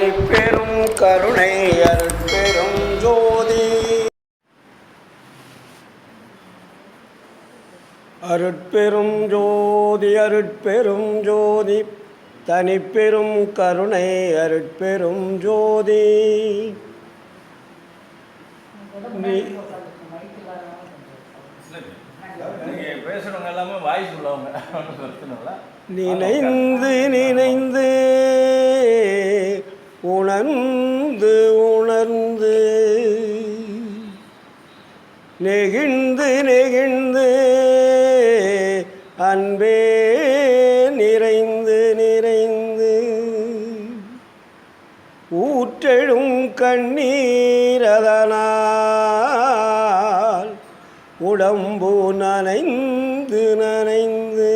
தனிப்பெரும் கருணை அருட்பெரும் ஜோதி அருட்பெரும் ஜோதி அருட்பெரும் ஜோதி தனிப்பெரும் கருணை அருட்பெரும் ஜோதி. நினைந்து நினைந்து உணர்ந்து உணர்ந்து நெகிழ்ந்து நெகிழ்ந்து அன்பே நிறைந்து நிறைந்து ஊற்றெழும் கண்ணீரதனால் உடம்பு நனைந்து நனைந்து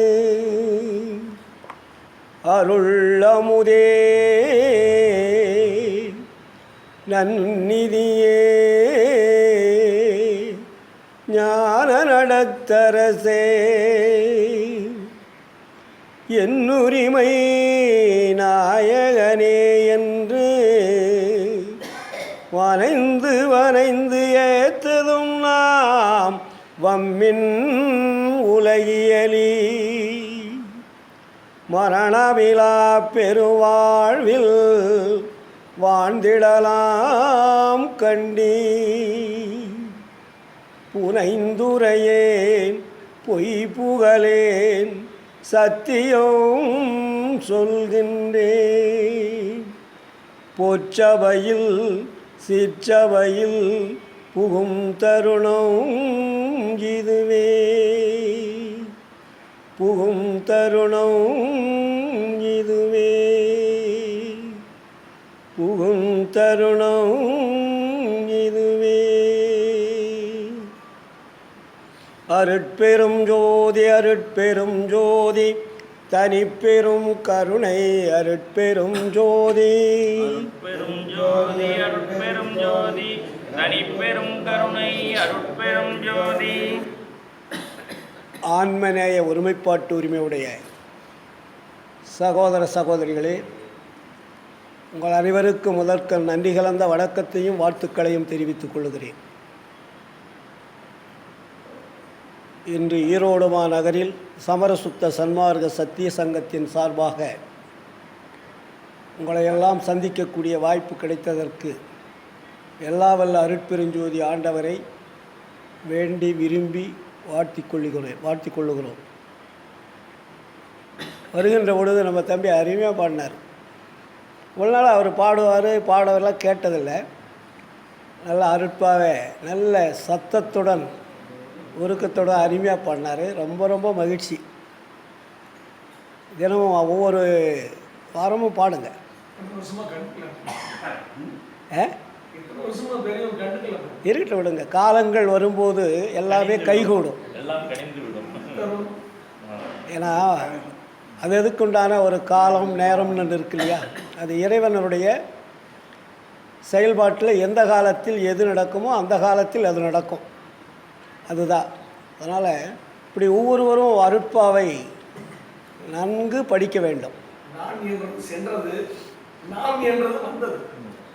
அருளமுதே நன்னிதியே ஞான நடத்தரசே என்னுரிமை நாயகனே என்று வனைந்து வனைந்து ஏத்ததும் நாம் வம்மின் உலகியலி மரணமிலா பெருவாழ்வில் வாழ்ந்திடலாம் கண்டி புனைந்துரையேன் பொய் புகழேன் சத்தியம் சொல்கின்றேன். பொற்சபையில் சிற்றபையில் புகும் தருணம் இதுவே புகும் தருணம் இதுவே புகும் தருணம் இதுவே. அருட்பெரும் ஜோதி அருட்பெரும் ஜோதி தனிப்பெரும் கருணை அருட்பெரும் ஜோதி அருட்பெரும் ஜோதி அருட்பெரும் ஜோதி தனிப்பெரும் கருணை அருட்பெரும் ஜோதி. ஆன்மநேய ஒருமைப்பாட்டு உரிமையுடைய சகோதர சகோதரிகளே, உங்கள் அனைவருக்கும் முதற்க நன்றி கலந்த வணக்கத்தையும் வாழ்த்துக்களையும் தெரிவித்துக் கொள்கிறேன். இன்று ஈரோடு மாநகரில் சமரசுத்த சன்மார்க்க சத்திய சங்கத்தின் சார்பாக உங்களை எல்லாம் சந்திக்கக்கூடிய வாய்ப்பு கிடைத்ததற்கு எல்லா வல்ல அருட்பெருஞ்சோதி ஆண்டவரை வேண்டி விரும்பி வாழ்த்திக் கொள்ளுகிறோம். வருகின்ற பொழுது நம்ம தம்பி அருமையாக பாடினார். ஒரு நாள் அவர் பாடவரெல்லாம் கேட்டதில்லை. நல்ல அருட்பாவே நல்ல சத்தத்துடன் உருக்கத்தோட அருமையாக பாடினார். ரொம்ப ரொம்ப மகிழ்ச்சி. தினமும் ஒவ்வொரு வாரமும் பாடுங்க. இருக்கட்டும் விடுங்க. காலங்கள் வரும்போது எல்லாமே கைகூடும். ஏன்னா அது எதுக்குண்டான ஒரு காலம் நேரம்னு இருக்கு இல்லையா, அது இறைவனுடைய செயல்பாட்டில் எந்த காலத்தில் எது நடக்குமோ அந்த காலத்தில் அது நடக்கும். அதுதான். அதனால் இப்படி ஒவ்வொருவரும் அருட்பாவை நன்கு படிக்க வேண்டும்.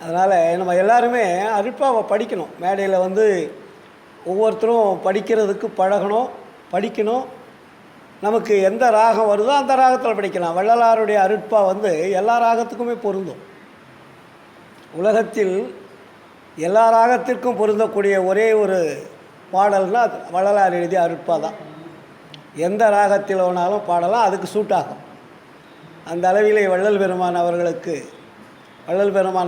அதனால் நம்ம எல்லாருமே அருட்பாவை படிக்கணும். மேடையில் ஒவ்வொருத்தரும் படிக்கிறதுக்கு படிக்கணும். நமக்கு எந்த ராகம் வருதோ அந்த ராகத்தில் படிக்கலாம். வள்ளலாருடைய அருட்பா எல்லா ராகத்துக்குமே பொருந்தும். உலகத்தில் எல்லா ராகத்திற்கும் பொருந்தக்கூடிய ஒரே ஒரு பாடல்னால் வள்ளலார் எழுதிய அருட்பா தான். எந்த ராகத்தில் வேணாலும் பாடலாம், அதுக்கு சூட் ஆகும். அந்த அளவிலே வள்ளல் பெருமான்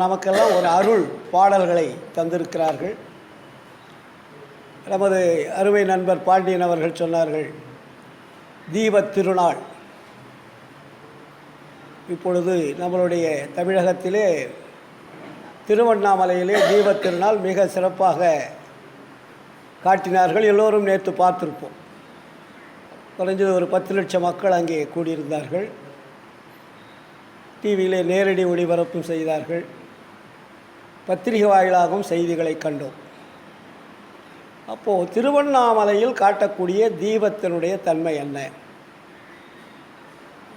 நமக்கெல்லாம் ஒரு அருள் பாடல்களை தந்திருக்கிறார்கள். நமது அருமை நண்பர் பாண்டியன் அவர்கள் சொன்னார்கள், தீபத் திருநாள். இப்பொழுது நம்மளுடைய தமிழகத்திலே திருவண்ணாமலையிலே தீபத் திருநாள் மிக சிறப்பாக காட்டினார்கள். எல்லோரும் நேற்று பார்த்துருப்போம். குறைஞ்சது ஒரு 10 லட்சம் மக்கள் அங்கே கூடியிருந்தார்கள். டிவியிலே நேரடி ஒளிபரப்பும் செய்தார்கள். பத்திரிகை வாயிலாகவும் செய்திகளை கண்டோம். அப்போது திருவண்ணாமலையில் காட்டக்கூடிய தீபத்தினுடைய தன்மை என்ன,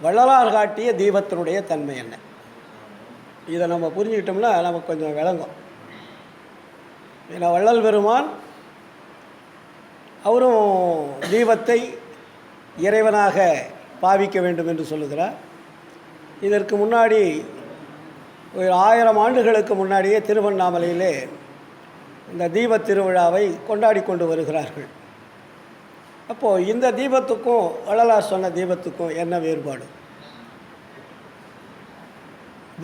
வள்ளலார் காட்டிய தீபத்தினுடைய தன்மை என்ன இதை நம்ம புரிஞ்சுக்கிட்டோம்னா நமக்கு கொஞ்சம் விளங்கும். ஏன்னா வள்ளல் பெருமான் அவரும் தீபத்தை இறைவனாக பாவிக்க வேண்டும் என்று சொல்லுகிறார். இதற்கு முன்னாடி ஒரு 1000 ஆண்டுகளுக்கு முன்னாடியே திருவண்ணாமலையிலே இந்த தீபத் திருவிழாவை கொண்டாடி கொண்டு வருகிறார்கள். அப்போது இந்த தீபத்துக்கும் வள்ளலார் சொன்ன தீபத்துக்கும் என்ன வேறுபாடு?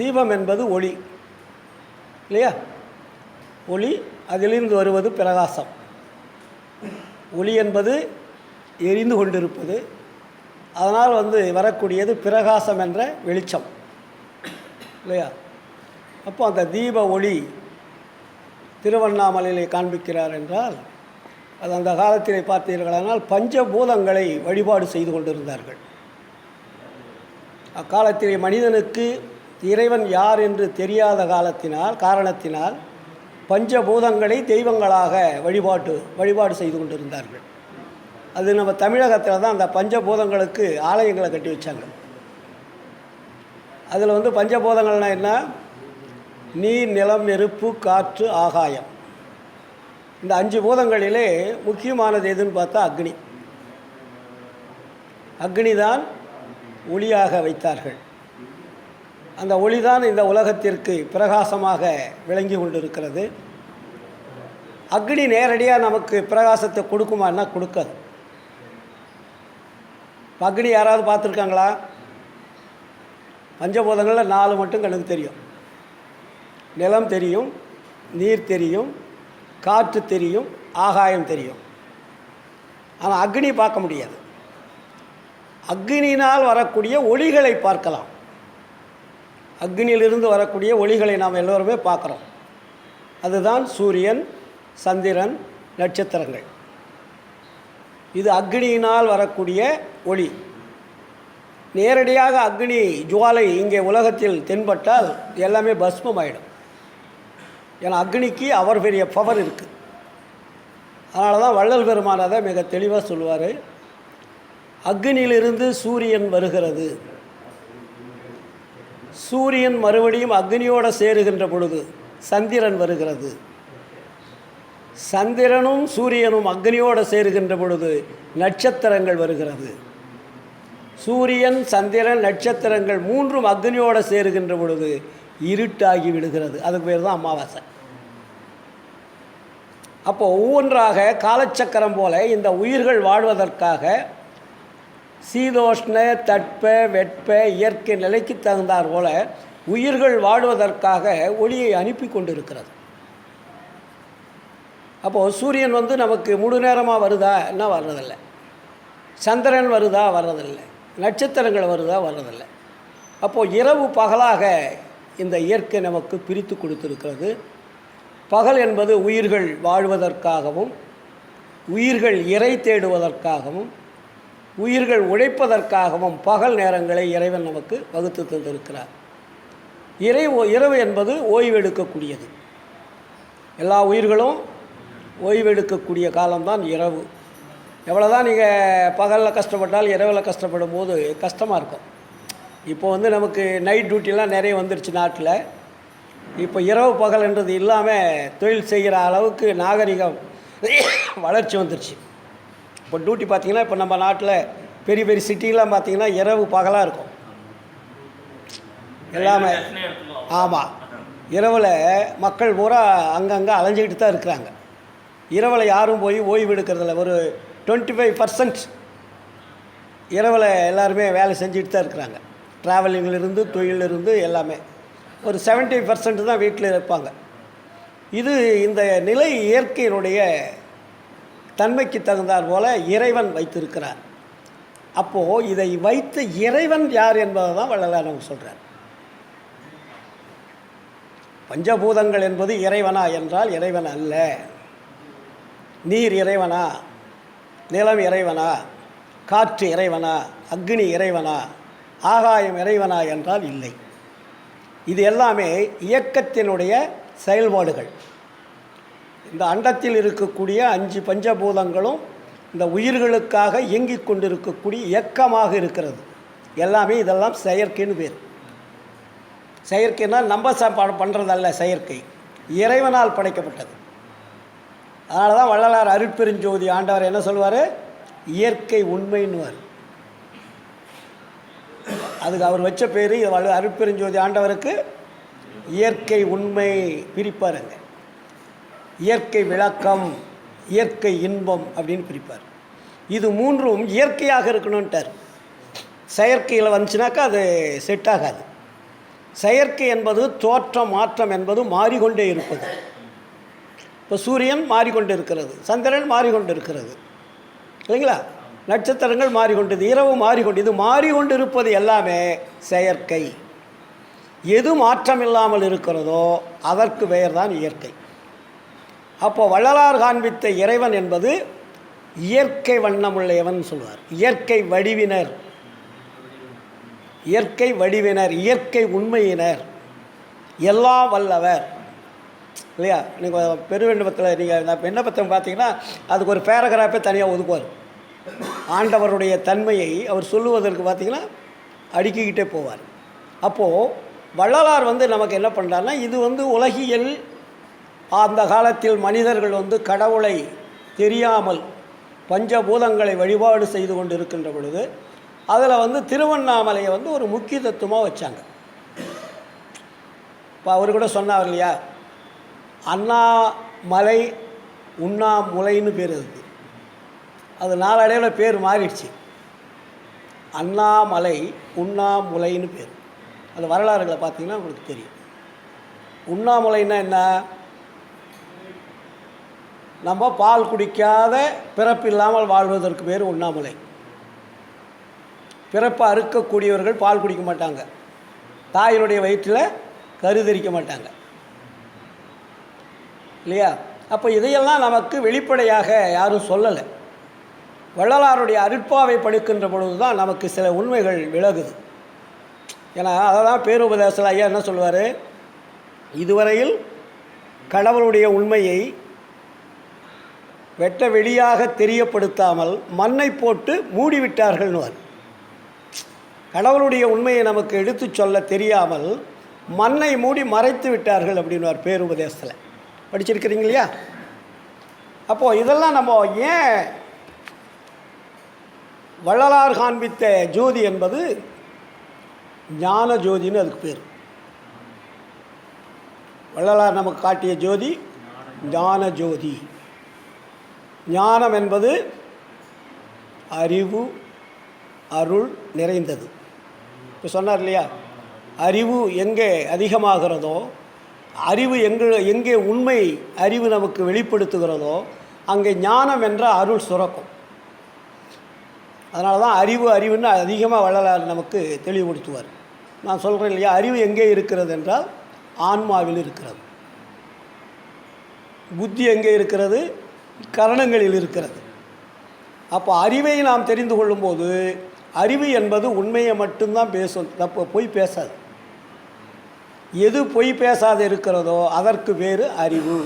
தீபம் என்பது ஒளி இல்லையா? ஒளி, அதிலிருந்து வருவது பிரகாசம். ஒளி என்பது எரிந்து கொண்டிருப்பது, அதனால் வரக்கூடியது பிரகாசம் என்ற வெளிச்சம் இல்லையா? அப்போ அந்த தீப ஒளி திருவண்ணாமலையிலே காண்பிக்கிறார் என்றால், அது அந்த காலத்திலே பார்த்தீர்களானால் பஞ்சபூதங்களை வழிபாடு செய்து கொண்டிருந்தார்கள். அக்காலத்திலே மனிதனுக்கு இறைவன் யார் என்று தெரியாத காரணத்தினால் பஞ்சபூதங்களை தெய்வங்களாக வழிபாடு செய்து கொண்டிருந்தார்கள். அது நம்ம தமிழகத்தில் தான் அந்த பஞ்சபூதங்களுக்கு ஆலயங்களை கட்டி வச்சாங்க. அதில் பஞ்சபூதங்கள்னால் என்ன? நீர், நிலம், நெருப்பு, காற்று, ஆகாயம். இந்த 5 பூதங்களிலே முக்கியமானது எதுன்னு பார்த்தா அக்னி. அக்னி தான் ஒளியாக வைத்தார்கள். அந்த ஒளிதான் இந்த உலகத்திற்கு பிரகாசமாக விளங்கி கொண்டிருக்கிறது. அக்னி நேரடியாக நமக்கு பிரகாசத்தை கொடுக்குமான்னா கொடுக்காது. அக்னி யாராவது பார்த்துருக்காங்களா? பஞ்சபூதங்களில் 4 மட்டும் கண்ணுக்கு தெரியும். நிலம் தெரியும், நீர் தெரியும், காற்று தெரியும், ஆகாயம் தெரியும். ஆனால் அக்னி பார்க்க முடியாது. அக்னியினால் வரக்கூடிய ஒளிகளை பார்க்கலாம். அக்னியிலிருந்து வரக்கூடிய ஒளிகளை நாம் எல்லோருமே பார்க்குறோம். அதுதான் சூரியன், சந்திரன், நட்சத்திரங்கள். இது அக்னியினால் வரக்கூடிய ஒளி. நேரடியாக அக்னி ஜுவாலை இங்கே உலகத்தில் தென்பட்டால் எல்லாமே பஸ்மமாயிடும். ஏன்னா அக்னிக்கு அவர் பெரிய பவர் இருக்குது. அதனால தான் வள்ளல் பெருமான் அதை மிக தெளிவாக சொல்லுவார். அக்னியிலிருந்து சூரியன் வருகிறது. சூரியன் மறுபடியும் அக்னியோடு சேருகின்ற பொழுது சந்திரன் வருகிறது. சந்திரனும் சூரியனும் அக்னியோடு சேருகின்ற பொழுது நட்சத்திரங்கள் வருகிறது. சூரியன், சந்திரன், நட்சத்திரங்கள் 3ம் அக்னியோடு சேருகின்ற பொழுது இருட்டாகி விடுகிறது. அதுக்கு பேர் தான் அமாவாசை. அப்போது ஒவ்வொன்றாக காலச்சக்கரம் போல இந்த உயிர்கள் வாழ்வதற்காக சீதோஷ்ண, தட்ப, வெட்ப, இயற்கை நிலைக்கு தகுந்தார் போல உயிர்கள் வாழ்வதற்காக ஒளியை அனுப்பி கொண்டிருக்கிறது. அப்போது சூரியன் நமக்கு முழு நேரமாக வருதா? என்ன வர்றதில்லை. சந்திரன் வருதா? வர்றதில்லை. நட்சத்திரங்கள் வருதா? வர்றதில்லை. அப்போது இரவு பகலாக இந்த இயற்கை நமக்கு பிரித்து கொடுத்திருக்கிறது. பகல் என்பது உயிர்கள் வாழ்வதற்காகவும், உயிர்கள் இறை தேடுவதற்காகவும், உயிர்கள் உழைப்பதற்காகவும் பகல் நேரங்களை இறைவன் நமக்கு வகுத்து தந்திருக்கிறார். இரவு என்பது ஓய்வெடுக்கக்கூடியது. எல்லா உயிர்களும் ஓய்வெடுக்கக்கூடிய காலம்தான் இரவு. எவ்வளோ தான் நீங்கள் பகலில் கஷ்டப்பட்டால் இரவில் கஷ்டப்படும் போது கஷ்டமாக இருக்கும். இப்போ நமக்கு நைட் டியூட்டிலாம் நிறைய வந்துருச்சு நாட்டில். இப்போ இரவு பகல்ன்றது இல்லாமல் தொழில் செய்கிற அளவுக்கு நாகரிகம் வளர்ச்சி வந்துருச்சு. இப்போ டியூட்டி பார்த்திங்கன்னா இப்போ நம்ம நாட்டில் பெரிய பெரிய சிட்டிலாம் பார்த்திங்கன்னா இரவு பகலாக இருக்கும் எல்லாமே. ஆமாம், இரவில் மக்கள் பூரா அங்கங்கே அலைஞ்சிக்கிட்டு தான் இருக்கிறாங்க. இரவில் யாரும் போய் ஓய்வு எடுக்கிறதில்ல. ஒரு 25% இரவில் எல்லாருமே வேலை செஞ்சுட்டு தான் இருக்கிறாங்க. ட்ராவலிங்கிலிருந்து, தொழிலிருந்து எல்லாமே. ஒரு 70% தான் வீட்டில் இருப்பாங்க. இது இந்த நிலை இயற்கையினுடைய தன்மைக்கு தகுந்தார் போல இறைவன் வைத்திருக்கிறார். அப்போது இதை வைத்த இறைவன் யார் என்பதை தான் வள்ளலார் நமக்கு சொல்கிறார். பஞ்சபூதங்கள் என்பது இறைவனா என்றால் இறைவன் அல்ல. நீர் இறைவனா? நிலம் இறைவனா? காற்று இறைவனா? அக்னி இறைவனா? ஆகாயம் இறைவனா என்றால் இல்லை. இது எல்லாமே இயக்கத்தினுடைய செயல்பாடுகள். இந்த அண்டத்தில் இருக்கக்கூடிய 5 பஞ்சபூதங்களும் இந்த உயிர்களுக்காக இயங்கிக் கொண்டிருக்கக்கூடிய இயக்கமாக இருக்கிறது. எல்லாமே இதெல்லாம் செயற்கைன்னு பேர். செயற்கைன்னா நம்ம பண்ணுறதல்ல செயற்கை, இறைவனால் படைக்கப்பட்டது. அதனால தான் வள்ளலார் அருட்பெருஞ்சோதி ஆண்டவர் என்ன சொல்வார்? இயற்கை உண்மைன்னுவார். அதுக்கு அவர் வச்ச பேர் அருட்பெருஞ்சோதி ஆண்டவருக்கு இயற்கை உண்மை பிரிப்பாருங்க. இயற்கை விளக்கம், இயற்கை இன்பம் அப்படின்னு பிரிப்பார். இது மூன்றும் இயற்கையாக இருக்கணுன்ட்டார். செயற்கையில் வந்துச்சுனாக்கா அது செட் ஆகாது. செயற்கை என்பது தோற்றம், மாற்றம் என்பது மாறிக்கொண்டே இருப்பது. இப்போ சூரியன் மாறிக்கொண்டு இருக்கிறது, சந்திரன் மாறிக்கொண்டு இருக்கிறது இல்லைங்களா? நட்சத்திரங்கள் மாறிக்கொண்டது, இரவு மாறிக்கொண்டு, இது மாறிக்கொண்டு இருப்பது எல்லாமே செயற்கை. எது மாற்றம் இல்லாமல் இருக்கிறதோ அதற்கு பெயர் தான் இயற்கை. அப்போது வள்ளலார் காண்பித்த இறைவன் என்பது இயற்கை வண்ணமுள்ளையவன் சொல்வார். இயற்கை வடிவினர், இயற்கை வடிவினர், இயற்கை உண்மையினர், எல்லாம் வல்லவர் இல்லையா? நீங்கள் பெருவிண்ணப்பத்தில் நீங்கள் விண்ணப்பத்தை பார்த்தீங்கன்னா அதுக்கு ஒரு பேராகிராஃபே தனியாக ஒதுக்குவார். ஆண்டவருடைய தன்மையை அவர் சொல்லுவதற்கு பார்த்திங்கன்னா அடுக்கிக்கிட்டே போவார். அப்போது வள்ளலார் நமக்கு என்ன பண்ணுறாருன்னா, இது உலகியல், அந்த காலத்தில் மனிதர்கள் கடவுளை தெரியாமல் பஞ்சபூதங்களை வழிபாடு செய்து கொண்டு இருக்கின்ற பொழுது அதில் திருவண்ணாமலையை ஒரு முக்கிய தத்துவமாக வச்சாங்க. இப்போ அவர் கூட சொன்னார் இல்லையா, அண்ணாமலை உண்ணாமுலைன்னு பேர் இருக்குது. அது நாளடைவில் பேர் மாறிடுச்சு. அண்ணாமலை உண்ணாமுலைன்னு பேர். அது வரலாறுகளை பார்த்தீங்கன்னா உங்களுக்கு தெரியும். உண்ணாமுலைன்னா என்ன? நம்ம பால் குடிக்காத பிறப்பு இல்லாமல் வாழ்வதற்கு பேர் உண்ணாமுலை. பிறப்பை அறுக்கக்கூடியவர்கள் பால் குடிக்க மாட்டாங்க, தாயினுடைய வயிற்றில் கருதரிக்க மாட்டாங்க இல்லையா? அப்போ இதையெல்லாம் நமக்கு வெளிப்படையாக யாரும் சொல்லலை. வள்ளலாருடைய அருட்பாவை படிக்கின்ற பொழுது தான் நமக்கு சில உண்மைகள் விலகுது. ஏன்னா அதை தான் பேருபதேசத்தில் ஐயா என்ன சொல்வார்? இதுவரையில் கடவுளுடைய உண்மையை வெட்ட வெளியாக தெரியப்படுத்தாமல் மண்ணை போட்டு மூடிவிட்டார்கள்னுவார். கடவுளுடைய உண்மையை நமக்கு எடுத்து சொல்ல தெரியாமல் மண்ணை மூடி மறைத்து விட்டார்கள் அப்படின்வார் பேருபதேசத்தில். படிச்சிருக்கிறீங்க இல்லையா? அப்போது இதெல்லாம் நம்ம ஏன் வள்ளலார் காண்பித்த ஜோதி என்பது ஞான ஜோதின்னு அதுக்கு பேர். வள்ளலார் நமக்கு காட்டிய ஜோதி ஞான ஜோதி. ஞானம் என்பது அறிவு அருள் நிறைந்தது. இப்போ சொன்னார் இல்லையா, அறிவு எங்கே அதிகமாகிறதோ, அறிவு எங்கே உண்மை அறிவு நமக்கு வெளிப்படுத்துகிறதோ அங்கே ஞானம் என்ற அருள் சுரக்கும். அதனால தான் அறிவுன்னு அதிகமாக வள்ளலார் நமக்கு தெளிவுபடுத்துவார். நான் சொல்கிறேன் இல்லையா, அறிவு எங்கே இருக்கிறது என்றால் ஆன்மாவில் இருக்கிறது. புத்தி எங்கே இருக்கிறது? கரணங்களில் இருக்கிறது. அப்போ அறிவை நாம் தெரிந்து கொள்ளும்போது அறிவு என்பது உண்மையை மட்டும்தான் பேசும், தப்பு பொய் பேசாது. எது பொய் பேசாது இருக்கிறதோ அதற்கு பேர் அறிவு.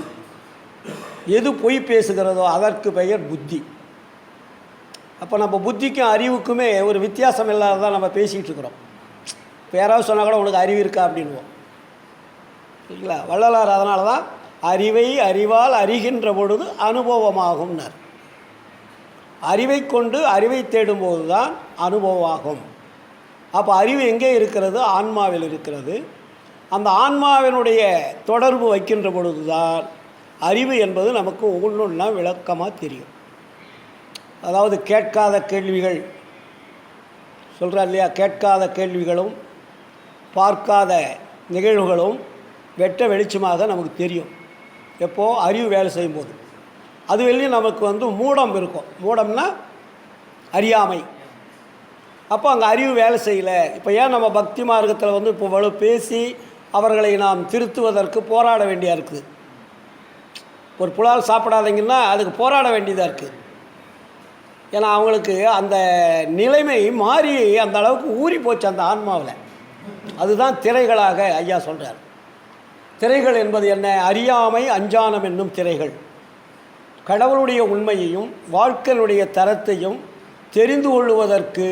எது பொய் பேசுகிறதோ அதற்கு பெயர் புத்தி. அப்போ நம்ம புத்திக்கும் அறிவுக்குமே ஒரு வித்தியாசம் இல்லாததான் நம்ம பேசிகிட்டு இருக்கிறோம். இப்போ யாராவது சொன்னால் கூட உனக்கு அறிவு இருக்கா அப்படின்வோம் இல்லைங்களா? வள்ளலார் அதனால தான் அறிவை அறிவால் அறிகின்ற பொழுது அனுபவமாகும்னார். அறிவை கொண்டு அறிவை தேடும்போது தான் அனுபவமாகும். அப்போ அறிவு எங்கே இருக்கிறது? ஆன்மாவில் இருக்கிறது. அந்த ஆன்மாவினுடைய தொடர்பு வைக்கின்ற பொழுது தான் அறிவு என்பது நமக்கு ஒவ்வொன்றா விளக்கமாக தெரியும். அதாவது கேட்காத கேள்விகள் சொல்கிறார் இல்லையா, கேட்காத கேள்விகளும் பார்க்காத நிகழ்வுகளும் வெட்ட வெளிச்சமாக நமக்கு தெரியும். எப்போது? அறிவு வேலை செய்யும்போது. அது வெளியும் நமக்கு மூடம் இருக்கும். மூடம்னா அறியாமை. அப்போ அங்கே அறிவு வேலை செய்யலை. இப்போ ஏன் நம்ம பக்தி மார்க்கத்தில் இப்போ இவ்வளோ பேசி அவர்களை நாம் திருத்துவதற்கு போராட வேண்டியதாக இருக்குது. ஒரு புலால் சாப்பிடாதீங்கன்னா அதுக்கு போராட வேண்டியதாக இருக்குது. ஏன்னா அவங்களுக்கு அந்த நிலைமை மாறி அந்த அளவுக்கு ஊறி போச்சு அந்த ஆன்மாவில். அதுதான் திரைகளாக ஐயா சொல்கிறார். திரைகள் என்பது என்ன? அறியாமை அஞ்ஞானம் என்னும் திரைகள். கடவுளுடைய உண்மையையும் வாழ்க்கையினுடைய தரத்தையும் தெரிந்து கொள்வதற்கு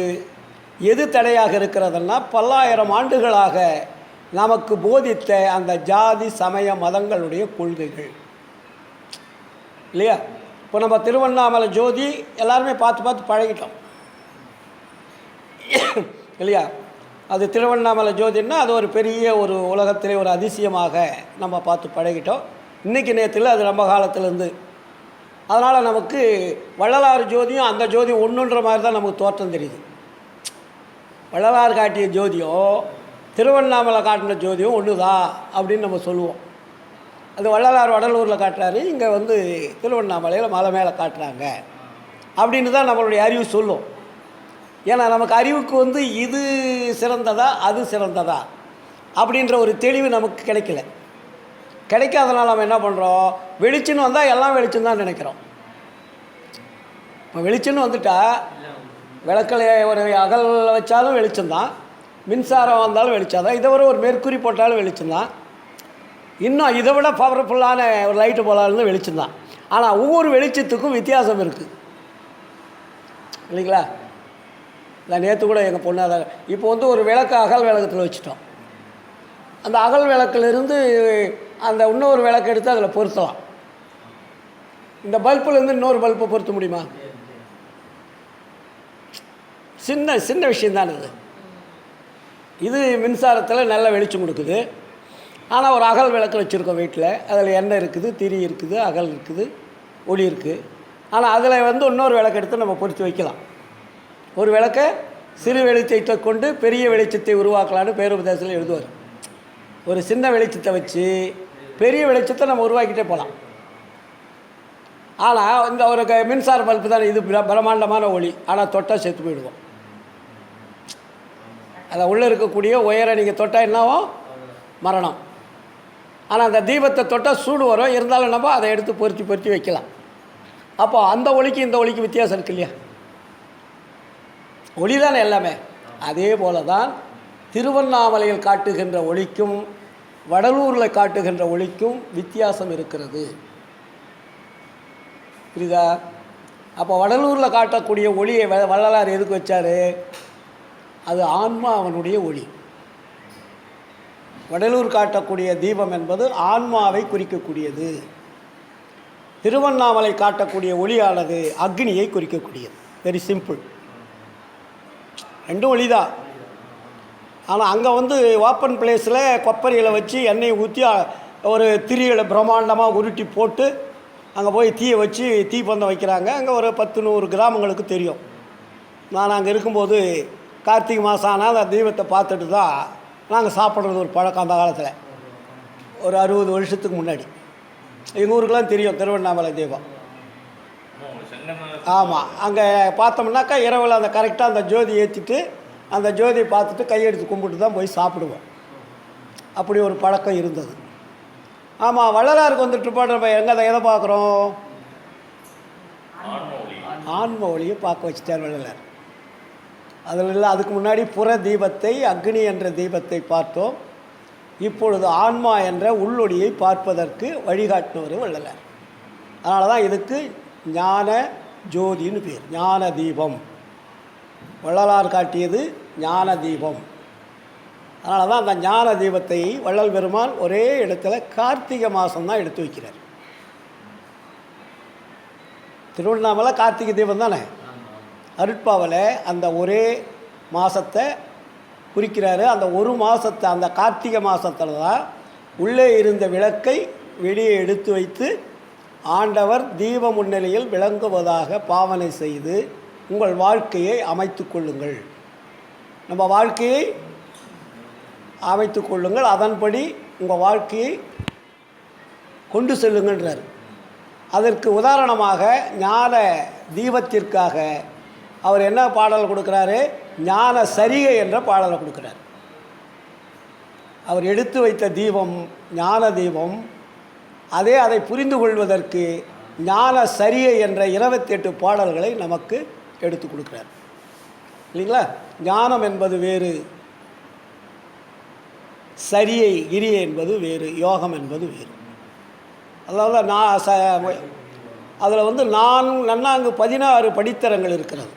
எது தடையாக இருக்கிறதுனா, பல்லாயிரம் ஆண்டுகளாக நமக்கு போதித்த அந்த ஜாதி சமய மதங்களுடைய கொள்கைகள் இல்லையா? இப்போ நம்ம திருவண்ணாமலை ஜோதி எல்லாருமே பார்த்து பார்த்து பழகிட்டோம் இல்லையா? அது திருவண்ணாமலை ஜோதின்னா அது ஒரு பெரிய ஒரு உலகத்திலே ஒரு அதிசயமாக நம்ம பார்த்து பழகிட்டோம். இன்றைக்கி நேரத்தில் அது நம்ம காலத்திலேருந்து. அதனால் நமக்கு வள்ளலார் ஜோதியும் அந்த ஜோதியும் ஒன்றுன்ற மாதிரி தான் நமக்கு தோற்றம் தெரியுது. வள்ளலார் காட்டிய ஜோதியும் திருவண்ணாமலை காட்டின ஜோதியும் ஒன்று தான் அப்படின்னு நம்ம சொல்லுவோம். அது வள்ளலார் வடலூரில் காட்டுறாரு, இங்கே வந்து திருவண்ணாமலையில் மலை மேலே காட்டுறாங்க அப்படின்னு தான் நம்மளுடைய அறிவு சொல்லும். ஏன்னா நமக்கு அறிவுக்கு வந்து இது சிறந்ததா அது சிறந்ததா அப்படின்ற ஒரு தெளிவு நமக்கு கிடைக்காதனால நம்ம என்ன பண்ணுறோம், வெளிச்சம்னு வந்தால் எல்லாம் வெளிச்சம் தான் நினைக்கிறோம். இப்போ வெளிச்சம்னு வந்துட்டால் விளக்கில் ஒரு அகல் வச்சாலும் வெளிச்சம்தான், மின்சாரம் வந்தாலும் வெளிச்சம் தான், இதை ஒரு மெர்க்குரி போட்டாலும் வெளிச்சம்தான், இன்னும் இதை விட பவர்ஃபுல்லான ஒரு லைட்டு போலான்னு வெளிச்சம்தான். ஆனால் ஒவ்வொரு வெளிச்சத்துக்கும் வித்தியாசம் இருக்குது இல்லைங்களா? இல்லை நேற்று கூட எங்கள் பொண்ணு அதை இப்போ வந்து ஒரு விளக்கு அகல் விளக்கத்தில் வச்சுட்டோம். அந்த அகல் விளக்கிலிருந்து அந்த இன்னொரு விளக்கு எடுத்து அதில் பொருத்தலாம். இந்த பல்புலேருந்து இன்னொரு பல்பை பொருத்த முடியுமா? சின்ன சின்ன விஷயந்தான் இது. இது மின்சாரத்தில் நல்ல வெளிச்சம் கொடுக்குது. ஆனால் ஒரு அகல் விளக்கு வச்சுருக்கோம் வீட்டில், அதில் எண்ணெய் இருக்குது, திரி இருக்குது, அகல் இருக்குது, ஒளி இருக்குது. ஆனால் அதில் வந்து இன்னொரு விளக்கு எடுத்து நம்ம பொருத்தி வைக்கலாம். ஒரு விளக்கை சிறு வெளிச்சத்தை கொண்டு பெரிய வெளிச்சத்தை உருவாக்கலான்னு பேருபதேசத்தில் எழுதுவார். ஒரு சின்ன வெளிச்சத்தை வச்சு பெரிய வெளிச்சத்தை நம்ம உருவாக்கிட்டே போகலாம். ஆனால் இந்த ஒரு மின்சார பல்பு தான் இது பிரம்மாண்டமான ஒளி, ஆனால் தொட்டால் செத்து போயிடுவோம். அதை உள்ளே இருக்கக்கூடிய உயரை நீங்கள் தொட்டால் என்னாவும் மரணம். ஆனால் அந்த தீபத்தை தொட்டால் சூடு வரும், இருந்தாலும் நம்ம அதை எடுத்து பொருத்தி வைக்கலாம். அப்போ அந்த ஒளிக்கு இந்த ஒளிக்கு வித்தியாசம் இருக்கு இல்லையா? ஒளி தானே எல்லாமே. அதே போல தான் திருவண்ணாமலையில் காட்டுகின்ற ஒளிக்கும் வடலூரில் காட்டுகின்ற ஒளிக்கும் வித்தியாசம் இருக்கிறது. புரியுதா? அப்போ வடலூரில் காட்டக்கூடிய ஒளியை வள்ளலார் எதுக்கு வச்சார்? அது ஆன்மா அவனுடைய ஒளி. வடலூர் காட்டக்கூடிய தீபம் என்பது ஆன்மாவை குறிக்கக்கூடியது. திருவண்ணாமலை காட்டக்கூடிய ஒளியானது அக்னியை குறிக்கக்கூடியது. வெரி சிம்பிள், ரெண்டும் ஒளி தான். ஆனால் அங்கே வந்து ஓப்பன் பிளேஸில் கொப்பரையில் வச்சு எண்ணெயை ஊற்றி ஒரு திரியில் பிரம்மாண்டமாக உருட்டி போட்டு அங்கே போய் தீயை வச்சு தீப்பந்தம் வைக்கிறாங்க. அங்கே ஒரு 10-100 கிராமங்களுக்கு தெரியும். நான் அங்கே இருக்கும்போது கார்த்திகை மாதம் ஆனால் அந்த தீபத்தை பார்த்துட்டு தான் நாங்கள் சாப்பிட்றது ஒரு பழக்கம். அந்த காலத்தில் ஒரு 60 வருஷத்துக்கு முன்னாடி எங்கள் ஊருக்கெலாம் தெரியும் திருவண்ணாமலை தீபம். ஆமாம், அங்கே பார்த்தோம்னாக்கா இரவில் அந்த கரெக்டாக அந்த ஜோதி ஏற்றிட்டு அந்த ஜோதியை பார்த்துட்டு கையெடுத்து கும்பிட்டு தான் போய் சாப்பிடுவோம். அப்படி ஒரு பழக்கம் இருந்தது. ஆமாம், வள்ளலாருக்கு வந்துட்டு பாட்டு நம்ம எங்கே எதை பார்க்குறோம்? ஆன்ம ஒளியை பார்க்க வச்சுட்டார் வள்ளலார். அதில் இல்லை, அதுக்கு முன்னாடி புற தீபத்தை அக்னி என்ற தீபத்தை பார்த்தோம். இப்பொழுது ஆன்மா என்ற உள்ளொளியை பார்ப்பதற்கு வழிகாட்டினவர் வள்ளலார். அதனால தான் இதுக்கு ஞான ஜோதின்னு பேர். ஞான தீபம் வள்ளலார் காட்டியது ஞான தீபம். அதனால தான் அந்த ஞான தீபத்தை வள்ளல் பெருமான் ஒரே இடத்துல கார்த்திகை மாதம்தான் எடுத்து வைக்கிறார். திருவண்ணாமலை கார்த்திகை தீபம் தானே. அருட்பாவில் அந்த ஒரே மாதத்தை குறிக்கிறாரு. அந்த ஒரு மாதத்தை, அந்த கார்த்திகை மாதத்தில் தான் உள்ளே இருந்த விளக்கை வெளியே எடுத்து வைத்து ஆண்டவர் தீப முன்னிலையில் விளங்குவதாக பாவனை செய்து உங்கள் வாழ்க்கையை அமைத்து கொள்ளுங்கள். நம்ம வாழ்க்கையை அமைத்து கொள்ளுங்கள், அதன்படி உங்கள் வாழ்க்கையை கொண்டு செல்லுங்கன்றார். அதற்கு உதாரணமாக ஞான தீபத்திற்காக அவர் என்ன பாடல் கொடுக்குறாரு? ஞான சரிகை என்ற பாடலை கொடுக்குறார். அவர் எடுத்து வைத்த தீபம் ஞான தீபம். அதை புரிந்து கொள்வதற்கு ஞான சரிகை என்ற 28 பாடல்களை நமக்கு எடுத்து கொடுக்குறார் இல்லைங்களா? ஞானம் என்பது வேறு, சரியை கிரியை என்பது வேறு, யோகம் என்பது வேறு. அதாவது அதில் வந்து நன்னாங்கு 16 படித்தரங்கள் இருக்கிறது.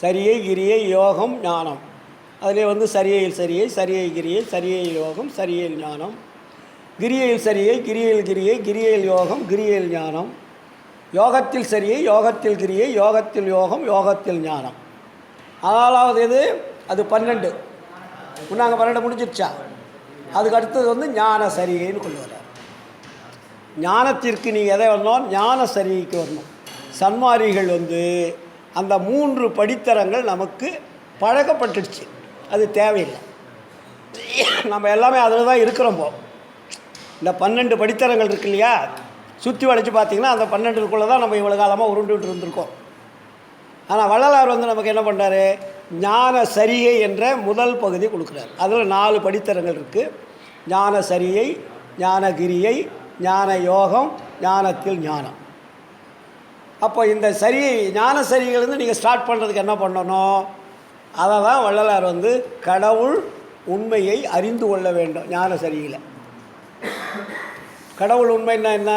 சரியை கிரியை யோகம் ஞானம் அதிலே வந்து சரியையில் சரியை, சரியை கிரியை, சரியில் யோகம், சரியில் ஞானம், கிரியையில் சரியை, கிரியையில் கிரியை, கிரியையில் யோகம், கிரியையில் ஞானம், யோகத்தில் சரியை, யோகத்தில் கிரியை, யோகத்தில் யோகம், யோகத்தில் ஞானம். 4வது எது? அது 12. முன்னாங்க 12 முடிஞ்சிருச்சா? அதுக்கு அடுத்தது வந்து ஞான சரிகைன்னு கொண்டு வர்றார். ஞானத்திற்கு நீங்கள் எதை வரணும்? ஞான சரிகைக்கு வரணும். சன்மாரிகள் வந்து அந்த 3 படித்தரங்கள் நமக்கு பழக்கப்பட்டுடுச்சு, அது தேவையில்லை. நம்ம எல்லாமே அதில் தான் இருக்கிறோம். இந்த 12 படித்தரங்கள் இருக்கு இல்லையா, சுற்றி வளைச்சு பார்த்திங்கன்னா அந்த 12க்குள்ளே தான் நம்ம இவ்வளோ காலமாக உருண்டுகிட்டு இருந்திருக்கோம். ஆனால் வள்ளலார் வந்து நமக்கு என்ன பண்ணுறாரு? ஞான சரியை என்ற முதல் பகுதி கொடுக்குறாரு. அதில் 4 படித்தரங்கள் இருக்குது. ஞான சரியை, ஞான கிரியை, ஞான யோகம், ஞானத்தில் ஞானம். அப்போ இந்த சரியை, ஞான சரிகைலேருந்து நீங்கள் ஸ்டார்ட் பண்ணுறதுக்கு என்ன பண்ணணும்? அதை தான் வள்ளலார் வந்து கடவுள் உண்மையை அறிந்து கொள்ள வேண்டும். ஞான சரியில் கடவுள் உண்மைன்னா என்ன?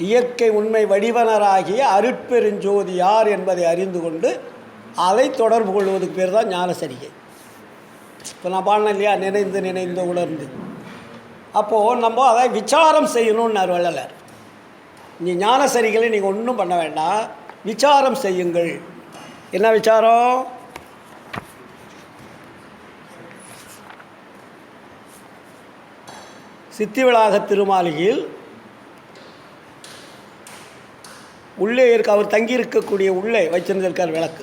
இயற்கை உண்மை வடிவனராகிய அருட்பெருஞ்சோதி யார் என்பதை அறிந்து கொண்டு அதை தொடர்பு கொள்வதுக்கு பேர் தான் ஞான சரிகை. இப்போ நான் பாடினேன் இல்லையா, நினைந்து நினைந்து உணர்ந்து. அப்போது நம்ம அதை விசாரம் செய்யணும்னார் வள்ளலார். நீ ஞான சரிகளை நீங்கள் ஒன்றும் பண்ண வேண்டாம், விசாரம் செய்யுங்கள். என்ன விசாரம்? சித்திவிளாக திருமாளிகையில் உள்ளே இருக்க அவர் தங்கியிருக்கக்கூடிய உள்ளே வச்சிருந்திருக்கார் விளக்கு.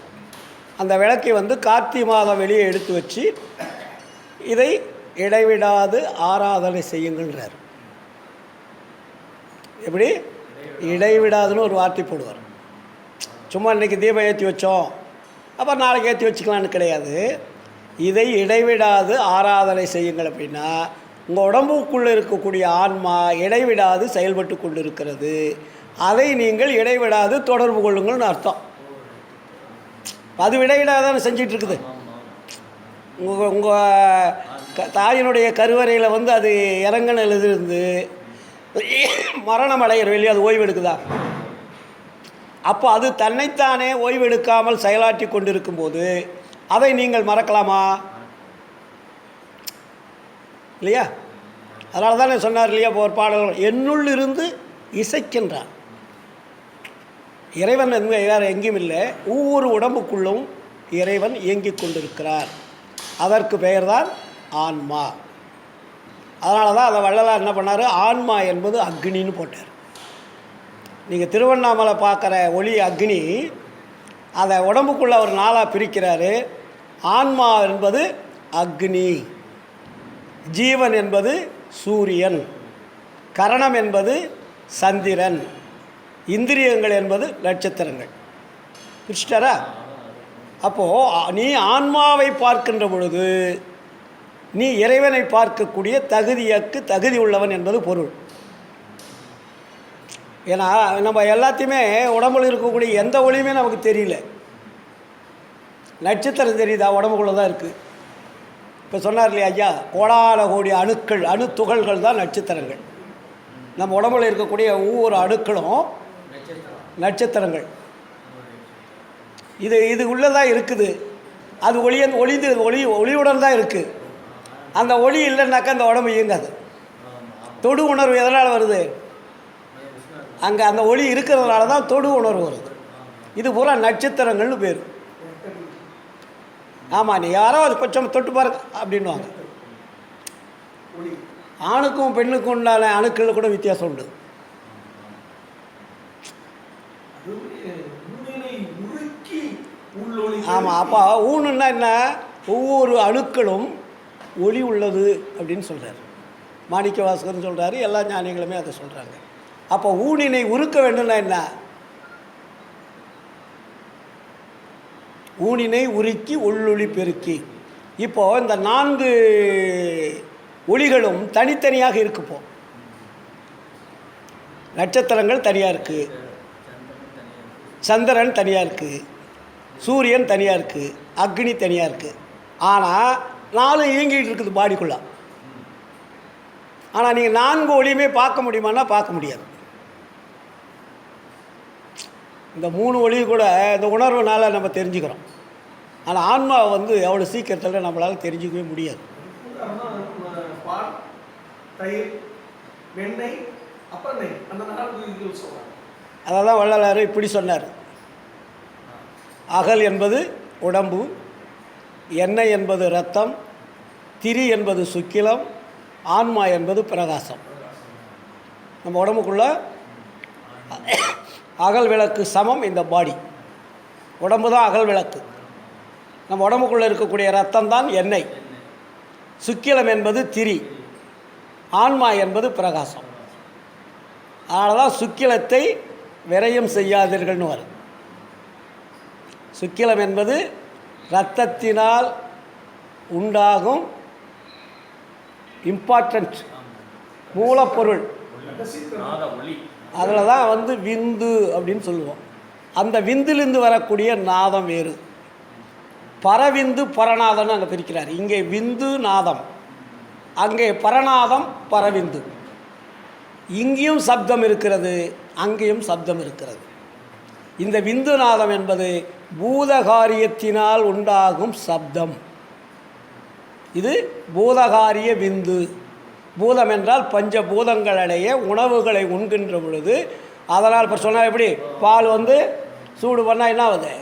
அந்த விளக்கை வந்து கார்த்திகை மாதம் வெளியே எடுத்து வச்சு இதை இடைவிடாது ஆராதனை செய்யுங்கள்ன்றார். எப்படி? இடைவிடாதுன்னு ஒரு வார்த்தை போடுவார். சும்மா இன்றைக்கி தீபம் ஏற்றி வச்சோம் அப்புறம் நாளைக்கு ஏற்றி வச்சுக்கலான்னு கிடையாது. இதை இடைவிடாது ஆராதனை செய்யுங்கள். அப்படின்னா உங்கள் உடம்புக்குள்ளே இருக்கக்கூடிய ஆன்மா இடைவிடாது செயல்பட்டு கொண்டு இருக்கிறது. அதை நீங்கள் இடைவிடாது தொடர்பு கொள்ளுங்கள்னு அர்த்தம். அது இடைவிடாதான செஞ்சிட்ருக்குது. உங்கள் தாயினுடைய கருவறையில் வந்து அது இறங்கினதுலேருந்து மரணம் அடைகிற வெளியே அது ஓய்வு எடுக்குதா? அப்போ அது தன்னைத்தானே ஓய்வெடுக்காமல் செயலாற்றி கொண்டிருக்கும்போது அதை நீங்கள் மறக்கலாமா? இல்லையா? அதனால தானே சொன்னார் இல்லையா ஒரு பாடல், என்னுள் இருந்து இசைக்கின்றான். இறைவன் வேறு எங்கேயும் இல்லை, ஒவ்வொரு உடம்புக்குள்ளும் இறைவன் இயங்கிக் கொண்டிருக்கிறார். அதற்கு பெயர்தான் ஆன்மா. அதனால தான் அதை வள்ளலார் என்ன பண்ணார்? ஆன்மா என்பது அக்னின்னு போட்டார். நீங்கள் திருவண்ணாமலை பார்க்குற ஒளி அக்னி, அதை உடம்புக்குள்ளே அவர் 4ஆக பிரிக்கிறாரு. ஆன்மா என்பது அக்னி, ஜீவன் என்பது சூரியன், கரணம் என்பது சந்திரன், இந்திரியங்கள் என்பது நட்சத்திரங்கள். புரிச்சிட்டாரா? அப்போது நீ ஆன்மாவை பார்க்கின்ற பொழுது நீ இறைவனை பார்க்கக்கூடிய தகுதி உள்ளவன் என்பது பொருள். ஏன்னா நம்ம எல்லாத்தையுமே உடம்புல இருக்கக்கூடிய எந்த ஒளியுமே நமக்கு தெரியல. நட்சத்திரம் தெரியுதா? உடம்புக்குள்ளே தான் இருக்குது. இப்போ சொன்னார் இல்லையா ஐயா, கோடான கோடி அணுக்கள், அணுத்துகள்கள் தான் நட்சத்திரங்கள். நம்ம உடம்புல இருக்கக்கூடிய ஒவ்வொரு அணுக்களும் நட்சத்திரங்கள். இது உள்ளதாக இருக்குது. அது ஒளியுடன் தான் இருக்குது. அந்த ஒளி இல்லைன்னாக்கா அந்த உடம்பு இயங்காது. தொடு உணர்வு எதனால் வருது? அங்கே அந்த ஒளி இருக்கிறதுனால தான் தொடு உணர்வு வருது. இது பூரா நட்சத்திரங்கள்னு பேர். ஆமாம், நீ யாரோ அது கொஞ்சம் தொட்டு பாருங்க அப்படின்வாங்க. ஆணுக்கும் பெண்ணுக்கும் உண்டான அணுக்கள் கூட வித்தியாசம் உண்டு. ஆமாம், அப்போ ஊனுன்னா என்ன? ஒவ்வொரு அணுக்களும் ஒளி உள்ளது அப்படின்னு சொல்கிறார். மாணிக்க வாசகர்னு சொல்கிறாரு, எல்லா ஞானிகளுமே அதை சொல்கிறாங்க. அப்போ ஊனினை உருக்க வேண்டும்னா என்ன? ஊனினை உருக்கி உள்ளொளி பெருக்கி. இப்போது இந்த 4 ஒளிகளும் தனித்தனியாக இருக்குப்போ. நட்சத்திரங்கள் தனியாக இருக்குது, சந்திரன் தனியாக இருக்குது, சூரியன் தனியாக இருக்குது, அக்னி தனியாக இருக்குது. ஆனால் 4 இயங்கிட்டு இருக்குது பாடிக்குள்ளே. ஆனால் நீங்கள் 4 ஒளியுமே பார்க்க முடியுமான்னா பார்க்க முடியாது. இந்த 3 ஒளி கூட இந்த உணர்வுனால் நம்ம தெரிஞ்சுக்கிறோம். ஆனால் ஆன்மாவை வந்து அவ்வளோ சீக்கிரத்தில் நம்மளால் தெரிஞ்சிக்கவே முடியாது. பால், தயிர், வெண்ணெய், அப்புறம் நெய், அந்த 4 இதுகள் சொல்கிறாங்க. அதை தான் வள்ளலார் இப்படி சொன்னார். அகல் என்பது உடம்பு, எண்ணெய் என்பது இரத்தம், திரி என்பது சுக்கிலம், ஆன்மா என்பது பிரகாசம். நம்ம உடம்புக்குள்ள அகல் விளக்கு சமம் இந்த பாடி. உடம்பு தான் அகல் விளக்கு. நம்ம உடம்புக்குள்ளே இருக்கக்கூடிய ரத்தம் தான் எண்ணெய், சுக்கிலம் என்பது திரி, ஆன்மா என்பது பிரகாசம். அதனால தான் சுக்கிலத்தை விரயம் செய்யாதீர்கள்னு வரும். சுக்கிலம் என்பது இரத்தத்தினால் உண்டாகும் இம்பார்ட்டன்ட் மூலப்பொருள். அதில் தான் வந்து விந்து அப்படின்னு சொல்லுவோம். அந்த விந்திலிருந்து வரக்கூடிய நாதம் வேறு. பரவிந்து பரநாதம்னு அங்கே பிரிக்கிறார். இங்கே விந்து நாதம், அங்கே பரநாதம் பரவிந்து. இங்கேயும் சப்தம் இருக்கிறது, அங்கேயும் சப்தம் இருக்கிறது. இந்த விந்து நாதம் என்பது பூதகாரியத்தினால் உண்டாகும் சப்தம். இது பூதகாரிய விந்து. பூதம் என்றால் பஞ்சபூதங்களுடைய உணவுகளை உண்கின்ற பொழுது, அதனால் இப்போ சொன்னால் எப்படி பால் வந்து சூடு பண்ணால் என்ன ஆகுது?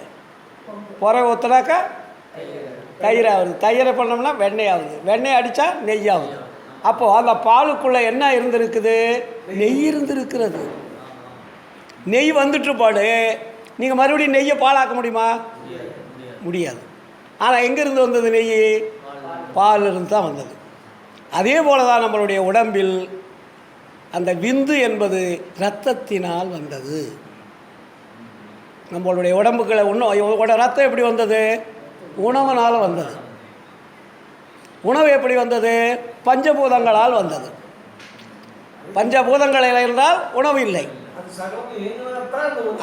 புறை ஊற்றுனாக்கா தயிர் ஆகுது, தயிரை பண்ணோம்னா வெண்ணெய் ஆகுது, வெண்ணெய் அடித்தா நெய் ஆகுது. அப்போது அந்த பாலுக்குள்ளே என்ன இருந்திருக்குது? நெய் இருந்திருக்கிறது. நெய் வந்துட்டு பாடு, நீங்கள் மறுபடியும் நெய்யை பாலாக்க முடியுமா? முடியாது. ஆனால் எங்கேருந்து வந்தது நெய்? பாலிலிருந்து தான் வந்தது. அதே போல தான் நம்மளுடைய உடம்பில் அந்த விந்து என்பது இரத்தத்தினால் வந்தது. நம்மளுடைய உடம்புகளை ரத்தம் எப்படி வந்தது? உணவுனால் வந்தது. உணவு எப்படி வந்தது? பஞ்சபூதங்களால் வந்தது. பஞ்சபூதங்கள் இல்லை என்றால் உணவு இல்லை.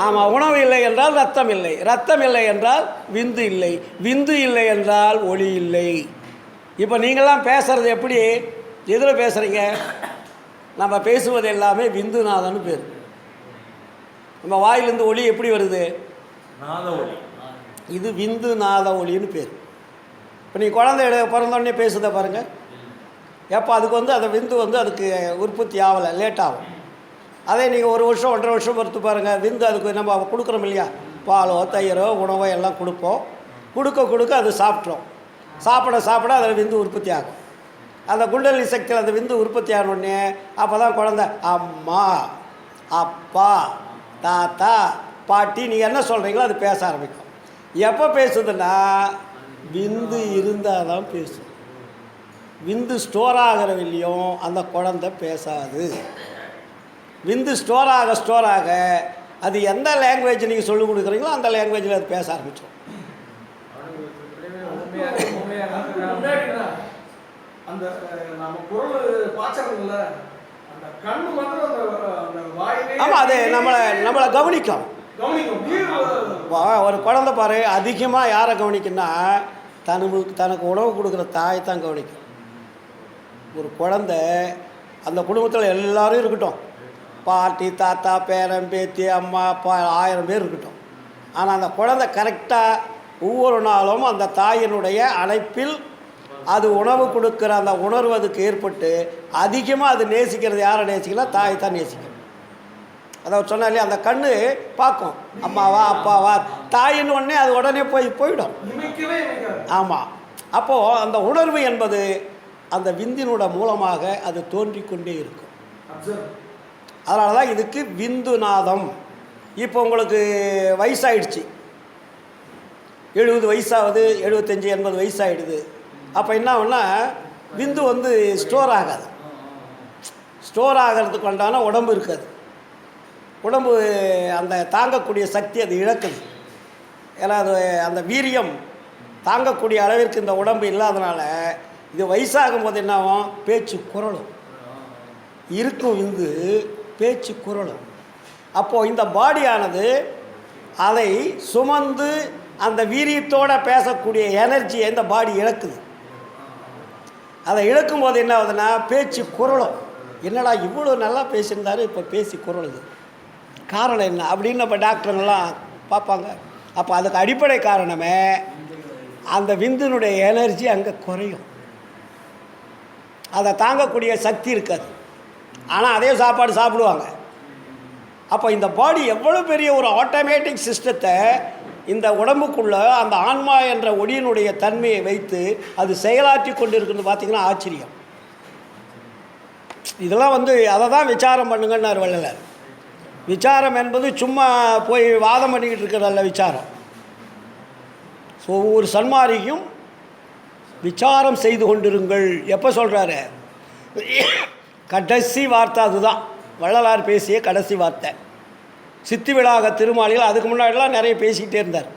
ஆமாம், உணவு இல்லை என்றால் ரத்தம் இல்லை, ரத்தம் இல்லை என்றால் விந்து இல்லை, விந்து இல்லை என்றால் ஒளி இல்லை. இப்போ நீங்களாம் பேசுகிறது எப்படி? எதில் பேசுகிறீங்க? நம்ம பேசுவது எல்லாமே விந்துநாதன்னு பேர். நம்ம வாயிலிருந்து ஒளி எப்படி வருது? நாத ஒளி. இது விந்து நாத ஒளின்னு பேர். இப்போ நீ குழந்தை பிறந்தோடனே பேசுத பாருங்கள். எப்போ அதுக்கு வந்து அந்த விந்து வந்து அதுக்கு உற்பத்தி ஆகலை, லேட் ஆகும். அதே நீங்கள் 1 வருஷம் 1.5 வருஷம் பொறுத்து பாருங்கள், விந்து அதுக்கு நம்ம கொடுக்குறோம் இல்லையா? பாலோ தயிரோ உணவோ எல்லாம் கொடுப்போம். கொடுக்க அது சாப்பிட்றோம். சாப்பிட அதில் விந்து உற்பத்தி ஆகும். அந்த குண்டலினி சக்தியில் அந்த விந்து உற்பத்தி ஆகணுன்னே அப்போ தான் குழந்தை அம்மா, அப்பா, தாத்தா, பாட்டி நீங்கள் என்ன சொல்கிறீங்களோ அது பேச ஆரம்பிக்கும். எப்போ பேசுதுன்னா விந்து இருந்தால் தான் பேசும். விந்து ஸ்டோர் ஆகிறவில்லையும் அந்த குழந்தை பேசாது. விந்து ஸ்டோர் ஆக அது எந்த லாங்குவேஜ் நீங்கள் சொல்லிக் கொடுக்குறீங்களோ அந்த லாங்குவேஜில் அது பேச ஆரம்பிச்சோம். அந்த நம்ம குரல் பாச்சறதுல அந்த கண்ணு மட்டும் அந்த வாயிலே. ஆமாம், அது நம்மளை கவனிக்கும். ஒரு குழந்தை பாரு அதிகமாக யாரை கவனிக்குன்னா தனக்கு உணவு கொடுக்குற தாய் தான் கவனிக்கும். ஒரு குழந்தை அந்த குடும்பத்தில் எல்லாரும் இருக்கட்டும், பாட்டி, தாத்தா, பேரன், பேத்தி, அம்மா, அப்பா 1000 பேர் இருக்கட்டும். ஆனால் அந்த குழந்தை கரெக்டாக ஒவ்வொரு நாளும் அந்த தாயினுடைய அணைப்பில் அது உணவு கொடுக்குற அந்த உணர்வு அதுக்கு ஏற்பட்டு அதிகமாக அது நேசிக்கிறது யாரை நேசிக்கலாம்? தாய் தான் நேசிக்கும். அதாவது சொன்னா இல்லையா, அந்த கண்ணு பார்க்கும் அம்மாவா அப்பாவா, தாயின்னு உடனே அது உடனே போயிடும். ஆமாம். அப்போது அந்த உணர்வு என்பது அந்த விந்தினோட மூலமாக அது தோன்றிக்கொண்டே இருக்கும். அதனால தான் இதுக்கு விந்து நாதம். இப்போ உங்களுக்கு வயசாகிடுச்சு, 70 வயசாகுது, 75 80 வயசாகிடுது. அப்போ என்ன ஆகுன்னா விந்து வந்து ஸ்டோர் ஆகாது. ஸ்டோர் ஆகிறதுக்கு உண்டான உடம்பு இருக்காது. உடம்பு அந்த தாங்கக்கூடிய சக்தி அது இழக்குது. ஏன்னா அது அந்த வீரியம் தாங்கக்கூடிய அளவிற்கு இந்த உடம்பு இல்லாதனால இது வயசாகும் போது என்ன ஆகும்? பேச்சு குரலும் இருக்கும், விந்து பேச்சு குரலும். அப்போது இந்த பாடியானது அதை சுமந்து அந்த வீரியத்தோடு பேசக்கூடிய எனர்ஜியை இந்த பாடி இழக்குது. அதை இழக்கும் போது என்ன ஆகுதுன்னா பேச்சு குரலும். என்னடா இவ்வளோ நல்லா பேசியிருந்தாரு, இப்போ பேசி குரலுது, காரணம் என்ன அப்படின்னு நம்ம டாக்டருங்கெல்லாம் பார்ப்பாங்க. அப்போ அதுக்கு அடிப்படை காரணமே அந்த விந்தினுடைய எனர்ஜி அங்கே குறையும், அதை தாங்கக்கூடிய சக்தி இருக்காது. ஆனால் அதே சாப்பாடு சாப்பிடுவாங்க. அப்போ இந்த பாடி எவ்வளோ பெரிய ஒரு ஆட்டோமேட்டிக் சிஸ்டத்தை இந்த உடம்புக்குள்ளே அந்த ஆன்மா என்ற ஒளியினுடைய தன்மையை வைத்து அது செயலாற்றி கொண்டு இருக்குன்னு பார்த்திங்கன்னா ஆச்சரியம். இதெல்லாம் அதை தான் விசாரம் பண்ணுங்கன்னார் வள்ளலார். விசாரம் என்பது சும்மா போய் வாதம் பண்ணிக்கிட்டு இருக்கிறதல்ல விசாரம். ஸோ ஒவ்வொரு சன்மாரிக்கும் விசாரம் செய்து கொண்டிருங்கள். எப்போ சொல்கிறாரு? கடைசி வார்த்தை அதுதான், வள்ளலார் பேசிய கடைசி வார்த்தை. சித்தி விழாக திருமாலியில் அதுக்கு முன்னாடிலாம் நிறைய பேசிக்கிட்டே இருந்தார்.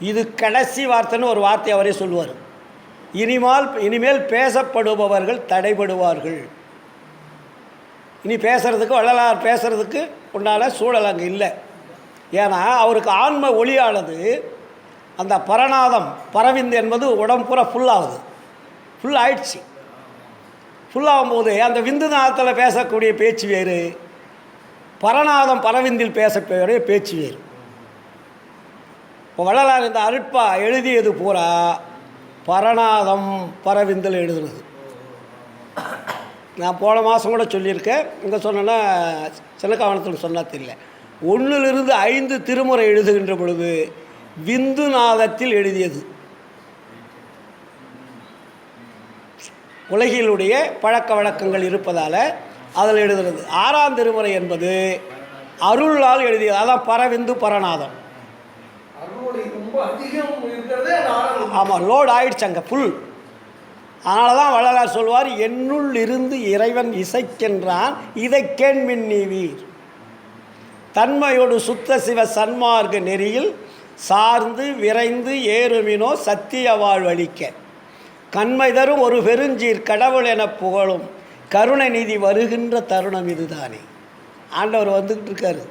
இது கடைசி வார்த்தைன்னு ஒரு வார்த்தை அவரே சொல்லுவார். இனிமேல் பேசப்படுபவர்கள் தடைபடுவார்கள். இனி பேசுகிறதுக்கு வள்ளலார் பேசுகிறதுக்கு உண்டான சூழல் அங்கே இல்லை. ஏன்னா அவருக்கு ஆன்ம ஒளியானது அந்த பரநாதம் பரவிந்து என்பது உடம்பு பூரா ஃபுல்லாகுது, ஃபுல் ஆயிடுச்சு. ஃபுல்லாகும்போது அந்த விந்து நாதத்தில் பேசக்கூடிய பேச்சு வேறு, பரநாதம் பரவிந்தில் பேசக்கூடிய பேச்சு வேறு. இப்போ வள்ளலார் இந்த அருட்பா எழுதியது பூரா பரநாதம் பரவிந்தில் எழுதுனது. நான் போன மாதம் கூட சொல்லியிருக்கேன், இங்கே சொன்னேன்னா சின்னக்காவனத்தில் சொன்னால் தெரியல. 1லிருந்து 5 திருமுறை எழுதுகின்ற பொழுது விந்து நாதத்தில் எழுதியது. உலகிலுடைய பழக்க வழக்கங்கள் இருப்பதால் அதில் எழுதுறது. 6ஆம் திருமுறை என்பது அருளால் எழுதியது. அதான் பரவிந்து பரநாதம். ஆமாம், லோடு ஆயிடுச்சு அங்கே ஃபுல். அதனால தான் வள்ளலார் சொல்வார், என்னுள் இருந்து இறைவன் இசைக்கின்றான் இதை கேண்மின் நீவீர். தன்மையோடு சுத்த சிவ சன்மார்க்க நெறியில் சார்ந்து விரைந்து ஏறுமினோ சத்திய வாழ்வழிக்க கண்மை தரும் ஒரு பெருஞ்சீர் கடவுள் என புகழும் கருணை நீதி வருகின்ற தருணம் இதுதானே. ஆண்டவர் வந்துக்கிட்டு இருக்காரு,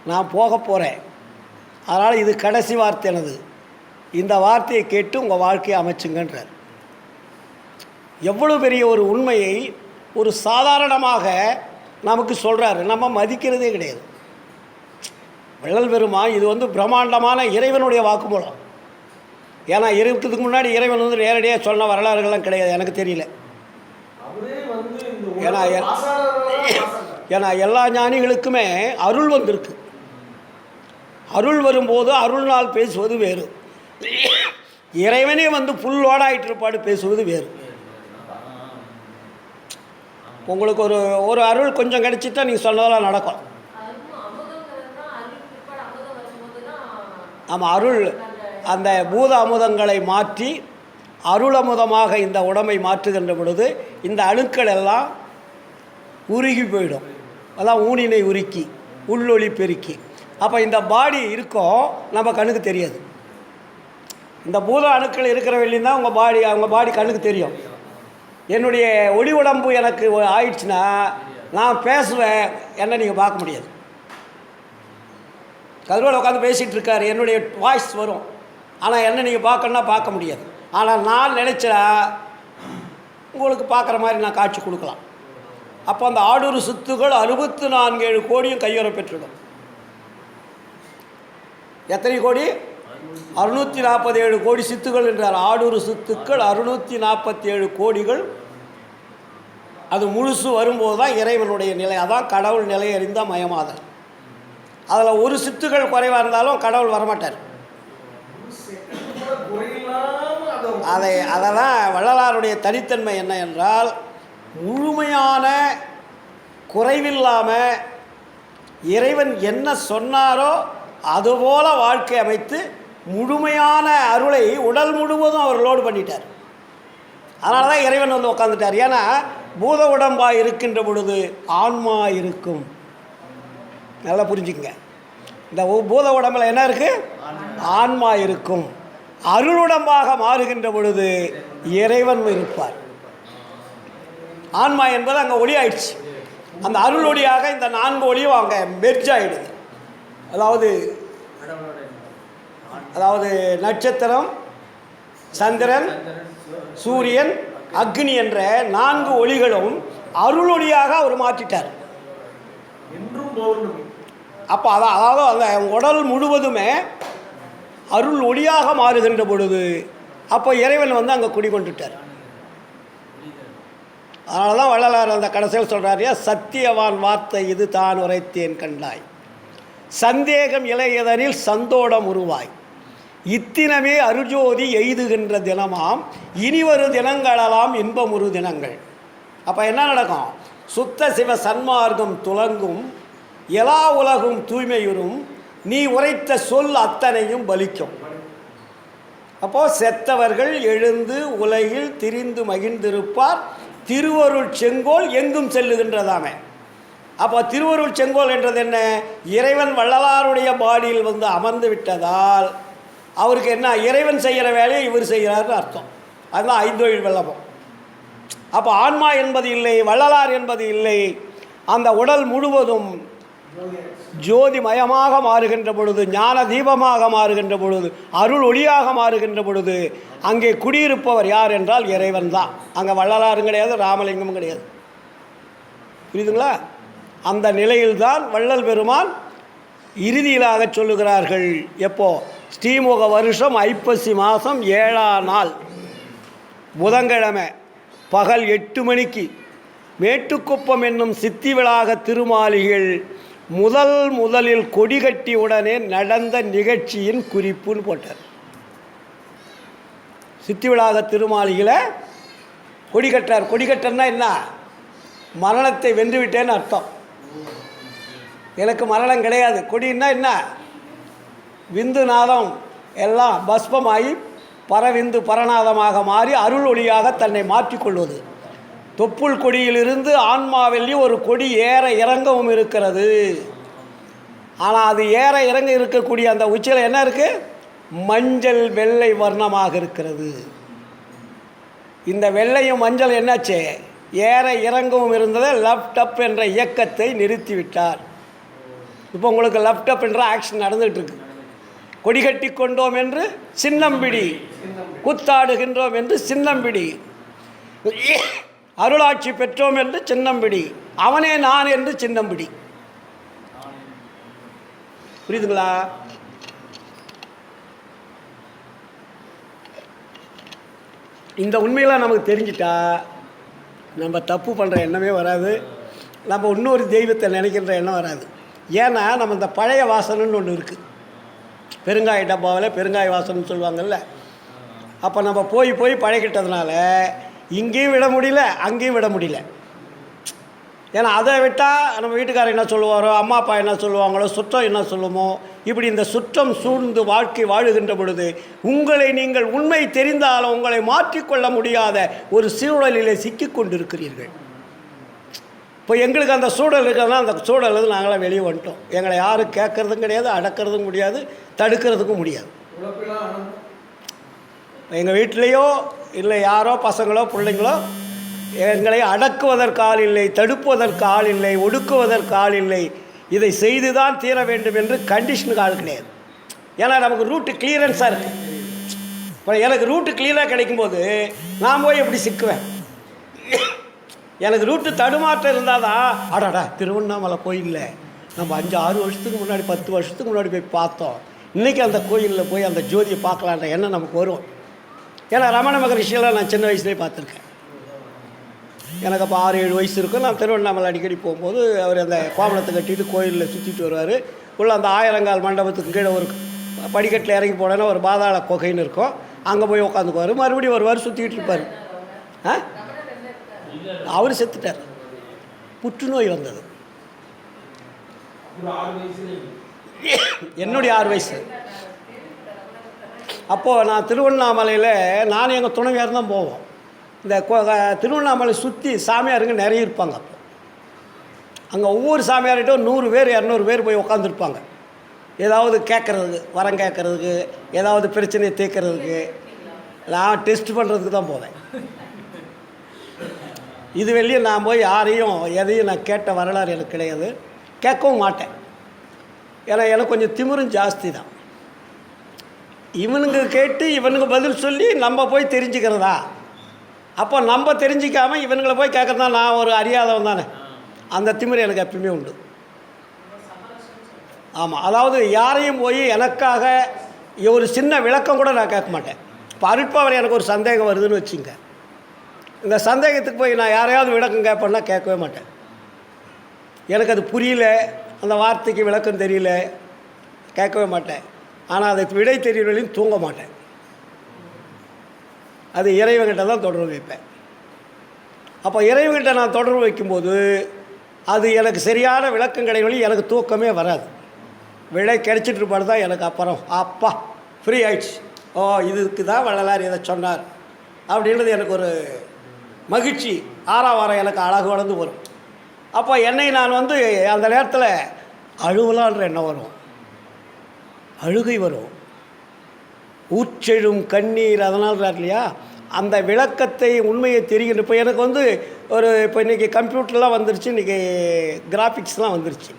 நான் போக போகிறேன். அதனால் இது கடைசி வார்த்தை எனது. இந்த வார்த்தையை கேட்டு உங்கள் வாழ்க்கையை அமைச்சுங்கன்றார். எவ்வளோ பெரிய ஒரு உண்மையை ஒரு சாதாரணமாக நமக்கு சொல்கிறாரு, நம்ம மதிக்கிறதே கிடையாது. வள்ளல் பெருமான் இது பிரம்மாண்டமான இறைவனுடைய வாக்குமூலம். ஏன்னா இருக்கிறதுக்கு முன்னாடி இறைவன் நேரடியாக சொன்ன வரலாறுகள்லாம் கிடையாது, எனக்கு தெரியல. ஏன்னா எல்லா ஞானிகளுக்குமே அருள் வந்திருக்கு. அருள் வரும்போது அருள்னால் பேசுவது வேறு, இறைவனே புல் ஓடாயிட்டு இருப்பாடு பேசுவது வேறு. உங்களுக்கு ஒரு அருள் கொஞ்சம் கிடைச்சிட்டா நீங்கள் சொன்னதெல்லாம் நடக்கும். ஆமாம், அருள் அந்த பூத அமுதங்களை மாற்றி அருள் அமுதமாக இந்த உடம்பை மாற்றுகின்ற பொழுது இந்த அணுக்கள் எல்லாம் உருகி போயிடும். அதான் ஊனினை உருக்கி உள்ளொளி பெருக்கி. அப்போ இந்த பாடி இருக்கோம், நம்ம கண்ணுக்கு தெரியாது. இந்த பூத அணுக்கள் இருக்கிற வெளியும் தான் அவங்க பாடி கண்ணுக்கு தெரியும். என்னுடைய ஒளி உடம்பு எனக்கு ஆயிடுச்சுன்னா நான் பேசுவேன், என்ன நீங்கள் பார்க்க முடியாது. கதிரோடு உட்காந்து பேசிகிட்டு இருக்காரு, என்னுடைய வாய்ஸ் வரும், ஆனால் என்ன நீங்கள் பார்க்கணுன்னா பார்க்க முடியாது. ஆனால் நான் நினச்சா உங்களுக்கு பார்க்குற மாதிரி நான் காட்சி கொடுக்கலாம். அப்போ அந்த 6 சித்துகள் 64 கோடியும் கையுற பெற்றுடும். எத்தனை கோடி? 647 கோடி சித்துகள் என்றார். 6 சித்துக்கள் 647 கோடிகள். அது முழுசு வரும்போது தான் இறைவனுடைய நிலை. அதான் கடவுள் நிலை அறிந்த மயமாதல். அதில் ஒரு சித்துகள் குறைவாக இருந்தாலும் கடவுள் வரமாட்டார். அதை தான் வள்ளலாருடைய தனித்தன்மை என்ன என்றால், முழுமையான குறைவில்லாமல் இறைவன் என்ன சொன்னாரோ அதுபோல் வாழ்க்கை அமைத்து முழுமையான அருளை உடல் முழுவதும் அவர் லோடு பண்ணிட்டார். அதனால தான் இறைவன் உட்காந்துட்டார். ஏன்னா பூத உடம்பாக இருக்கின்ற பொழுது ஆன்மா இருக்கும். நல்லா புரிஞ்சுக்கங்க, இந்த பூத உடம்பில் என்ன இருக்குது? ஆன்மா இருக்கும். அருளுடம்பாக மாறுகின்ற பொழுது இறைவன் இருப்பார். ஆன்மா என்பது அங்கே ஒளி ஆயிடுச்சு. அந்த அருள் ஒளியாக இந்த 4 ஒளியும் அங்கே மெர்ஜ் ஆகிடுது. அதாவது நட்சத்திரம், சந்திரன், சூரியன், அக்னி என்ற 4 ஒளிகளும் அருளொளியாக அவர் மாற்றிட்டார். அப்போ அதாவது அந்த உடல் முழுவதுமே அருள் ஒளியாக மாறுகின்ற பொழுது அப்போ இறைவன் வந்து அங்கே குடிகொண்டுட்டார். அதனால தான் வள்ளலார் அந்த கடைசியில் சொல்கிறாரியா, சத்தியவான் வார்த்தை இது தான் உரைத்தேன் கண்டாய், சந்தேகம் இளையதனில் சந்தோடம் உருவாய், இத்தினமே அருஜோதி எய்துகின்ற தினமாம் இனிவரு தினங்களெல்லாம் இன்பமுறு தினங்கள். அப்போ என்ன நடக்கும்? சுத்த சிவ சன்மார்க்கம் துலங்கும், எல்லா உலகும் தூய்மையுறும், நீ உரைத்த சொல் அத்தனையும் பலிக்கும். அப்போது செத்தவர்கள் எழுந்து உலகில் திரிந்து மகிழ்ந்திருப்பார், திருவருள் செங்கோல் எங்கும் செல்லுகின்றதாமே. அப்போ திருவருள் செங்கோல் என்றது என்ன? இறைவன் வள்ளலாருடைய பாடியில் வந்து அமர்ந்து விட்டதால் அவருக்கு என்ன, இறைவன் செய்கிற வேலையை இவர் செய்கிறார்னு அர்த்தம். அதுதான் ஐந்தொழில் வெள்ளமம். அப்போ ஆன்மா என்பது இல்லை, வள்ளலார் என்பது இல்லை. அந்த உடல் முழுவதும் ஜோதிமயமாக மாறுகின்ற பொழுது, ஞான தீபமாக மாறுகின்ற பொழுது, அருள் ஒளியாக மாறுகின்ற பொழுது அங்கே குடியிருப்பவர் யார் என்றால் இறைவன் தான். அங்கே வள்ளலாரும் கிடையாது, ராமலிங்கமும் கிடையாது. புரியுதுங்களா? அந்த நிலையில்தான் வள்ளல் பெருமான் இறுதியிலாக சொல்லுகிறார்கள். எப்போ? ஸ்ரீமுக வருஷம் ஐப்பசி மாதம் 7ஆம் நாள் புதன்கிழமை பகல் 8 மணிக்கு மேட்டுக்குப்பம் என்னும் சித்தி விளாக திருமாளிகள் முதலில் கொடி கட்டி உடனே நடந்த நிகழ்ச்சியின் குறிப்புன்னு போட்டார். சித்தி விளாக திருமாளிகளை கொடி கட்டார். கொடி கட்டன்னா என்ன? மரணத்தை வென்றுவிட்டேன்னு அர்த்தம். எனக்கு மரணம் கிடையாது. கொடின்னா என்ன? விந்து நாதம் எல்லாம் பஸ்பமாகி பரவிந்து பரநாதமாக மாறி அருள் ஒளியாக தன்னை மாற்றிக்கொள்வது. தொப்புள் கொடியிலிருந்து ஆன்மாவிலேயும் ஒரு கொடி ஏற இறங்கவும் இருக்கிறது. ஆனால் அது ஏற இறங்க இருக்கக்கூடிய அந்த உச்சியில் என்ன இருக்குது? மஞ்சள் வெள்ளை வர்ணமாக இருக்கிறது. இந்த வெள்ளையும் மஞ்சள் என்னாச்சு? ஏற இறங்கவும் இருந்ததை லெஃப்ட் அப் என்ற இயக்கத்தை நிறுத்திவிட்டார். இப்போ உங்களுக்கு லெஃப்ட் அப் என்ற ஆக்ஷன் நடந்துகிட்டு இருக்கு. கொடி கட்டி கொண்டோம் என்று சின்னம்பிடி, கூத்தாடுகின்றோம் என்று சின்னம்பிடி, அருளாட்சி பெற்றோம் என்று சின்னம்பிடி, அவனே நான் என்று சின்னம்பிடி. புரியுதுங்களா? இந்த உண்மையெல்லாம் நமக்கு தெரிஞ்சிட்டா நம்ம தப்பு பண்ணுற எண்ணமே வராது. நம்ம இன்னொரு தெய்வத்தை நினைக்கின்ற எண்ணம் வராது. ஏன்னா நம்ம இந்த பழைய வாசனைன்னு ஒன்று இருக்குது. பெருங்காய டப்பாவில் பெருங்காய வாசனைன்னு சொல்லுவாங்கள்ல. அப்போ நம்ம போய் பழகிட்டதுனால இங்கேயும் விட முடியல, அங்கேயும் விட முடியல. ஏன்னா அதை விட்டால் நம்ம வீட்டுக்காரர் என்ன சொல்லுவாரோ, அம்மா அப்பா என்ன சொல்லுவாங்களோ, சுற்றம் என்ன சொல்லுமோ, இப்படி இந்த சுற்றம் சூழ்ந்து வாழ்க்கை வாழுகின்ற பொழுது உங்களை நீங்கள் உண்மை தெரிந்தாலும் உங்களை மாற்றிக்கொள்ள முடியாத ஒரு சூழலிலே சிக்கி கொண்டிருக்கிறீர்கள். இப்போ எங்களுக்கு அந்த சூழல் இருக்கிறதுனா அந்த சூழலில் நாங்களாம் வெளியே வந்துட்டோம். எங்களை யாரும் கேட்குறதும் கிடையாது, அடக்கிறதும் முடியாது, தடுக்கிறதுக்கும் முடியாது. எங்கள் வீட்டிலையோ இல்லை யாரோ பசங்களோ பிள்ளைங்களோ எங்களை அடக்குவதற்கு ஆள் இல்லை, தடுப்பதற்கு ஆள் இல்லை, ஒடுக்குவதற்கு ஆள் இல்லை. இதை செய்து தான் தீர வேண்டும் என்று கண்டிஷனுக்கு ஆள் கிடையாது. ஏன்னா நமக்கு ரூட்டு கிளியரன்ஸாக இருக்குது. இப்போ எனக்கு ரூட்டு கிளியராக கிடைக்கும்போது நான் போய் எப்படி சிக்குவேன்? எனக்கு ரூட்டு தடுமாற்றம் இருந்தால் தான் அடாடா திருவண்ணாமலை கோயிலில் நம்ம 5-6 வருஷத்துக்கு முன்னாடி 10 வருஷத்துக்கு முன்னாடி போய் பார்த்தோம், இன்றைக்கி அந்த கோயிலில் போய் அந்த ஜோதியை பார்க்கலான்ற எண்ணம் நமக்கு வரும். ஏன்னா ரமண மகரிஷியெல்லாம் நான் சின்ன வயசுலேயே பார்த்துருக்கேன். எனக்கு அப்போ 6-7 வயசு இருக்கும். நான் திருவண்ணாமலை அடிக்கடி போகும்போது அவர் அந்த கோமணத்தை கட்டிட்டு கோயிலில் சுற்றிட்டு வருவார். உள்ள அந்த 1000 மண்டபத்துக்கு கீழே ஒரு படிக்கட்டில் இறங்கி போனோன்னா ஒரு பாதாள குகைன்னு இருக்கும். அங்கே போய் உட்காந்துக்குவார். மறுபடியும் வருவார், சுற்றிக்கிட்டு இருப்பார். அவர் செத்துட்டார், புற்றுநோய் வந்தது. என்னுடைய 6 வயசு. அப்போது நான் திருவண்ணாமலையில் நான் எங்கள் துணைவியார் தான் போவோம். இந்த திருவண்ணாமலை சுற்றி சாமியாருங்க நிறைய இருப்பாங்க. அப்போ அங்கே ஒவ்வொரு சாமியார்கிட்ட 100 பேர் 200 பேர் போய் உட்காந்துருப்பாங்க. ஏதாவது கேட்குறதுக்கு, வரம் கேட்குறதுக்கு, ஏதாவது பிரச்சனையை தீர்க்கறதுக்கு. நான் டெஸ்ட் பண்ணுறதுக்கு தான் போவேன். இது வெளியே நான் போய் யாரையும் எதையும் நான் கேட்ட வரலாறு எனக்கு கிடையாது, கேட்கவும் மாட்டேன். ஏன்னா எனக்கு கொஞ்சம் திமிரும் ஜாஸ்தி தான். இவனுங்க கேட்டு இவனுங்க பதில் சொல்லி நம்ம போய் தெரிஞ்சுக்கிறதா? அப்போ நம்ம தெரிஞ்சிக்காமல் இவனுங்களை போய் கேட்குறதா நான் ஒரு அறியாதவன் தானே. அந்த திமிரு எனக்கு எப்பவுமே உண்டு. ஆமாம், அதாவது யாரையும் போய் எனக்காக ஒரு சின்ன விளக்கம் கூட நான் கேட்க மாட்டேன். இப்போ அருட்பாவில் எனக்கு ஒரு சந்தேகம் வருதுன்னு வச்சுங்க, இந்த சந்தேகத்துக்கு போய் நான் யாரையாவது விளக்கம் கேட்பேன்னா கேட்கவே மாட்டேன். எனக்கு அது புரியல, அந்த வார்த்தைக்கு விளக்கம் தெரியல, கேட்கவே மாட்டேன். ஆனால் அதுக்கு விடை தெரியலையும் தூங்க மாட்டேன். அது இறைவன்கிட்ட தான் தொடர்பு வைப்பேன். அப்போ இறைவன்கிட்ட நான் தொடர்பு வைக்கும்போது அது எனக்கு சரியான விளக்கம் கிடைக்கணும், எனக்கு தூக்கமே வராது. விடை கிடைச்சிட்டு இருப்பாடு தான் எனக்கு அப்புறம் அப்பா ஃப்ரீ ஆயிடுச்சு. ஓ இதுக்கு தான் வள்ளலார் இதை சொன்னார் அப்படின்றது எனக்கு ஒரு மகிழ்ச்சி, ஆறாவாரம் எனக்கு அழகு வளர்ந்து வரும். அப்போ என்னை நான் வந்து அந்த நேரத்தில் அழுவலான்ற எண்ணம் வரும், அழுகை வரும், ஊற்றெழும் கண்ணீர். அதனால் இல்லையா அந்த விளக்கத்தை உண்மையை தெரிகின்ற. இப்போ எனக்கு வந்து இப்போ இன்றைக்கி கம்ப்யூட்டர்லாம் வந்துருச்சு, இன்றைக்கி கிராஃபிக்ஸ்லாம் வந்துருச்சு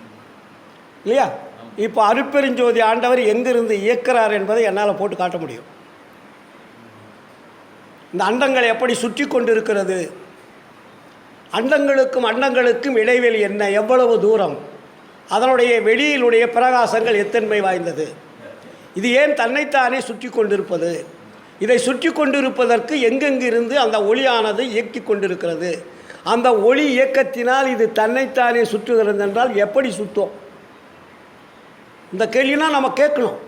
இல்லையா. இப்போ அருட்பெருஞ்சோதி ஆண்டவர் எங்கிருந்து இயக்கிறார் என்பதை என்னால் போட்டு காட்ட முடியும். இந்த அண்டங்கள் எப்படி சுற்றி கொண்டு இருக்கிறது, அண்டங்களுக்கும் இடைவெளி என்ன, எவ்வளவு தூரம், அதனுடைய வெளியிலுடைய பிரகாசங்கள் எத்தன்மை வாய்ந்தது, இது ஏன் தன்னைத்தானே சுற்றி கொண்டிருப்பது, இதை சுற்றி கொண்டிருப்பதற்கு எங்கெங்கிருந்து அந்த ஒளியானது இயக்கி கொண்டிருக்கிறது, அந்த ஒளி இயக்கத்தினால் இது தன்னைத்தானே சுற்றுகிறது என்றால் எப்படி சுற்றும்? இந்த கேள்வினா நம்ம கேட்கணும்.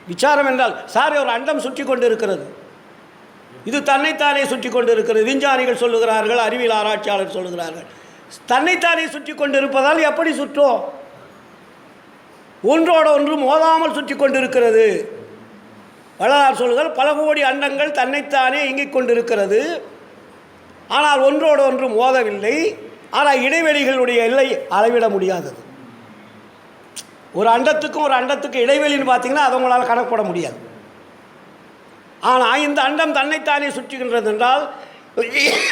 விசாரம் என்றால் சார் ஒரு அண்டம் சுற்றி கொண்டு இருக்கிறது, இது தன்னைத்தானே சுற்றி கொண்டு இருக்கிறது, விஞ்ஞானிகள் சொல்லுகிறார்கள், அறிவியல் ஆராய்ச்சியாளர் சொல்லுகிறார்கள், தன்னைத்தானே சுற்றி கொண்டு இருப்பதால் எப்படி சுற்றும்? ஒன்றோட ஒன்று மோதாமல் சுற்றி கொண்டு இருக்கிறது. வள்ளலார் சொல்லுகிறார், பல கோடி அண்டங்கள் தன்னைத்தானே இயங்கிக் கொண்டிருக்கிறது, ஆனால் ஒன்றோடு ஒன்று மோதவில்லை. ஆனால் இடைவெளிகளுடைய எல்லை அளவிட முடியாதது. ஒரு அண்டத்துக்கும் ஒரு அண்டத்துக்கு இடைவெளின்னு பார்த்தீங்கன்னா அதை உங்களால் கணக்கப்பட முடியாது. ஆனால் இந்த அண்டம் தன்னைத்தானே சுற்றுகின்றது என்றால்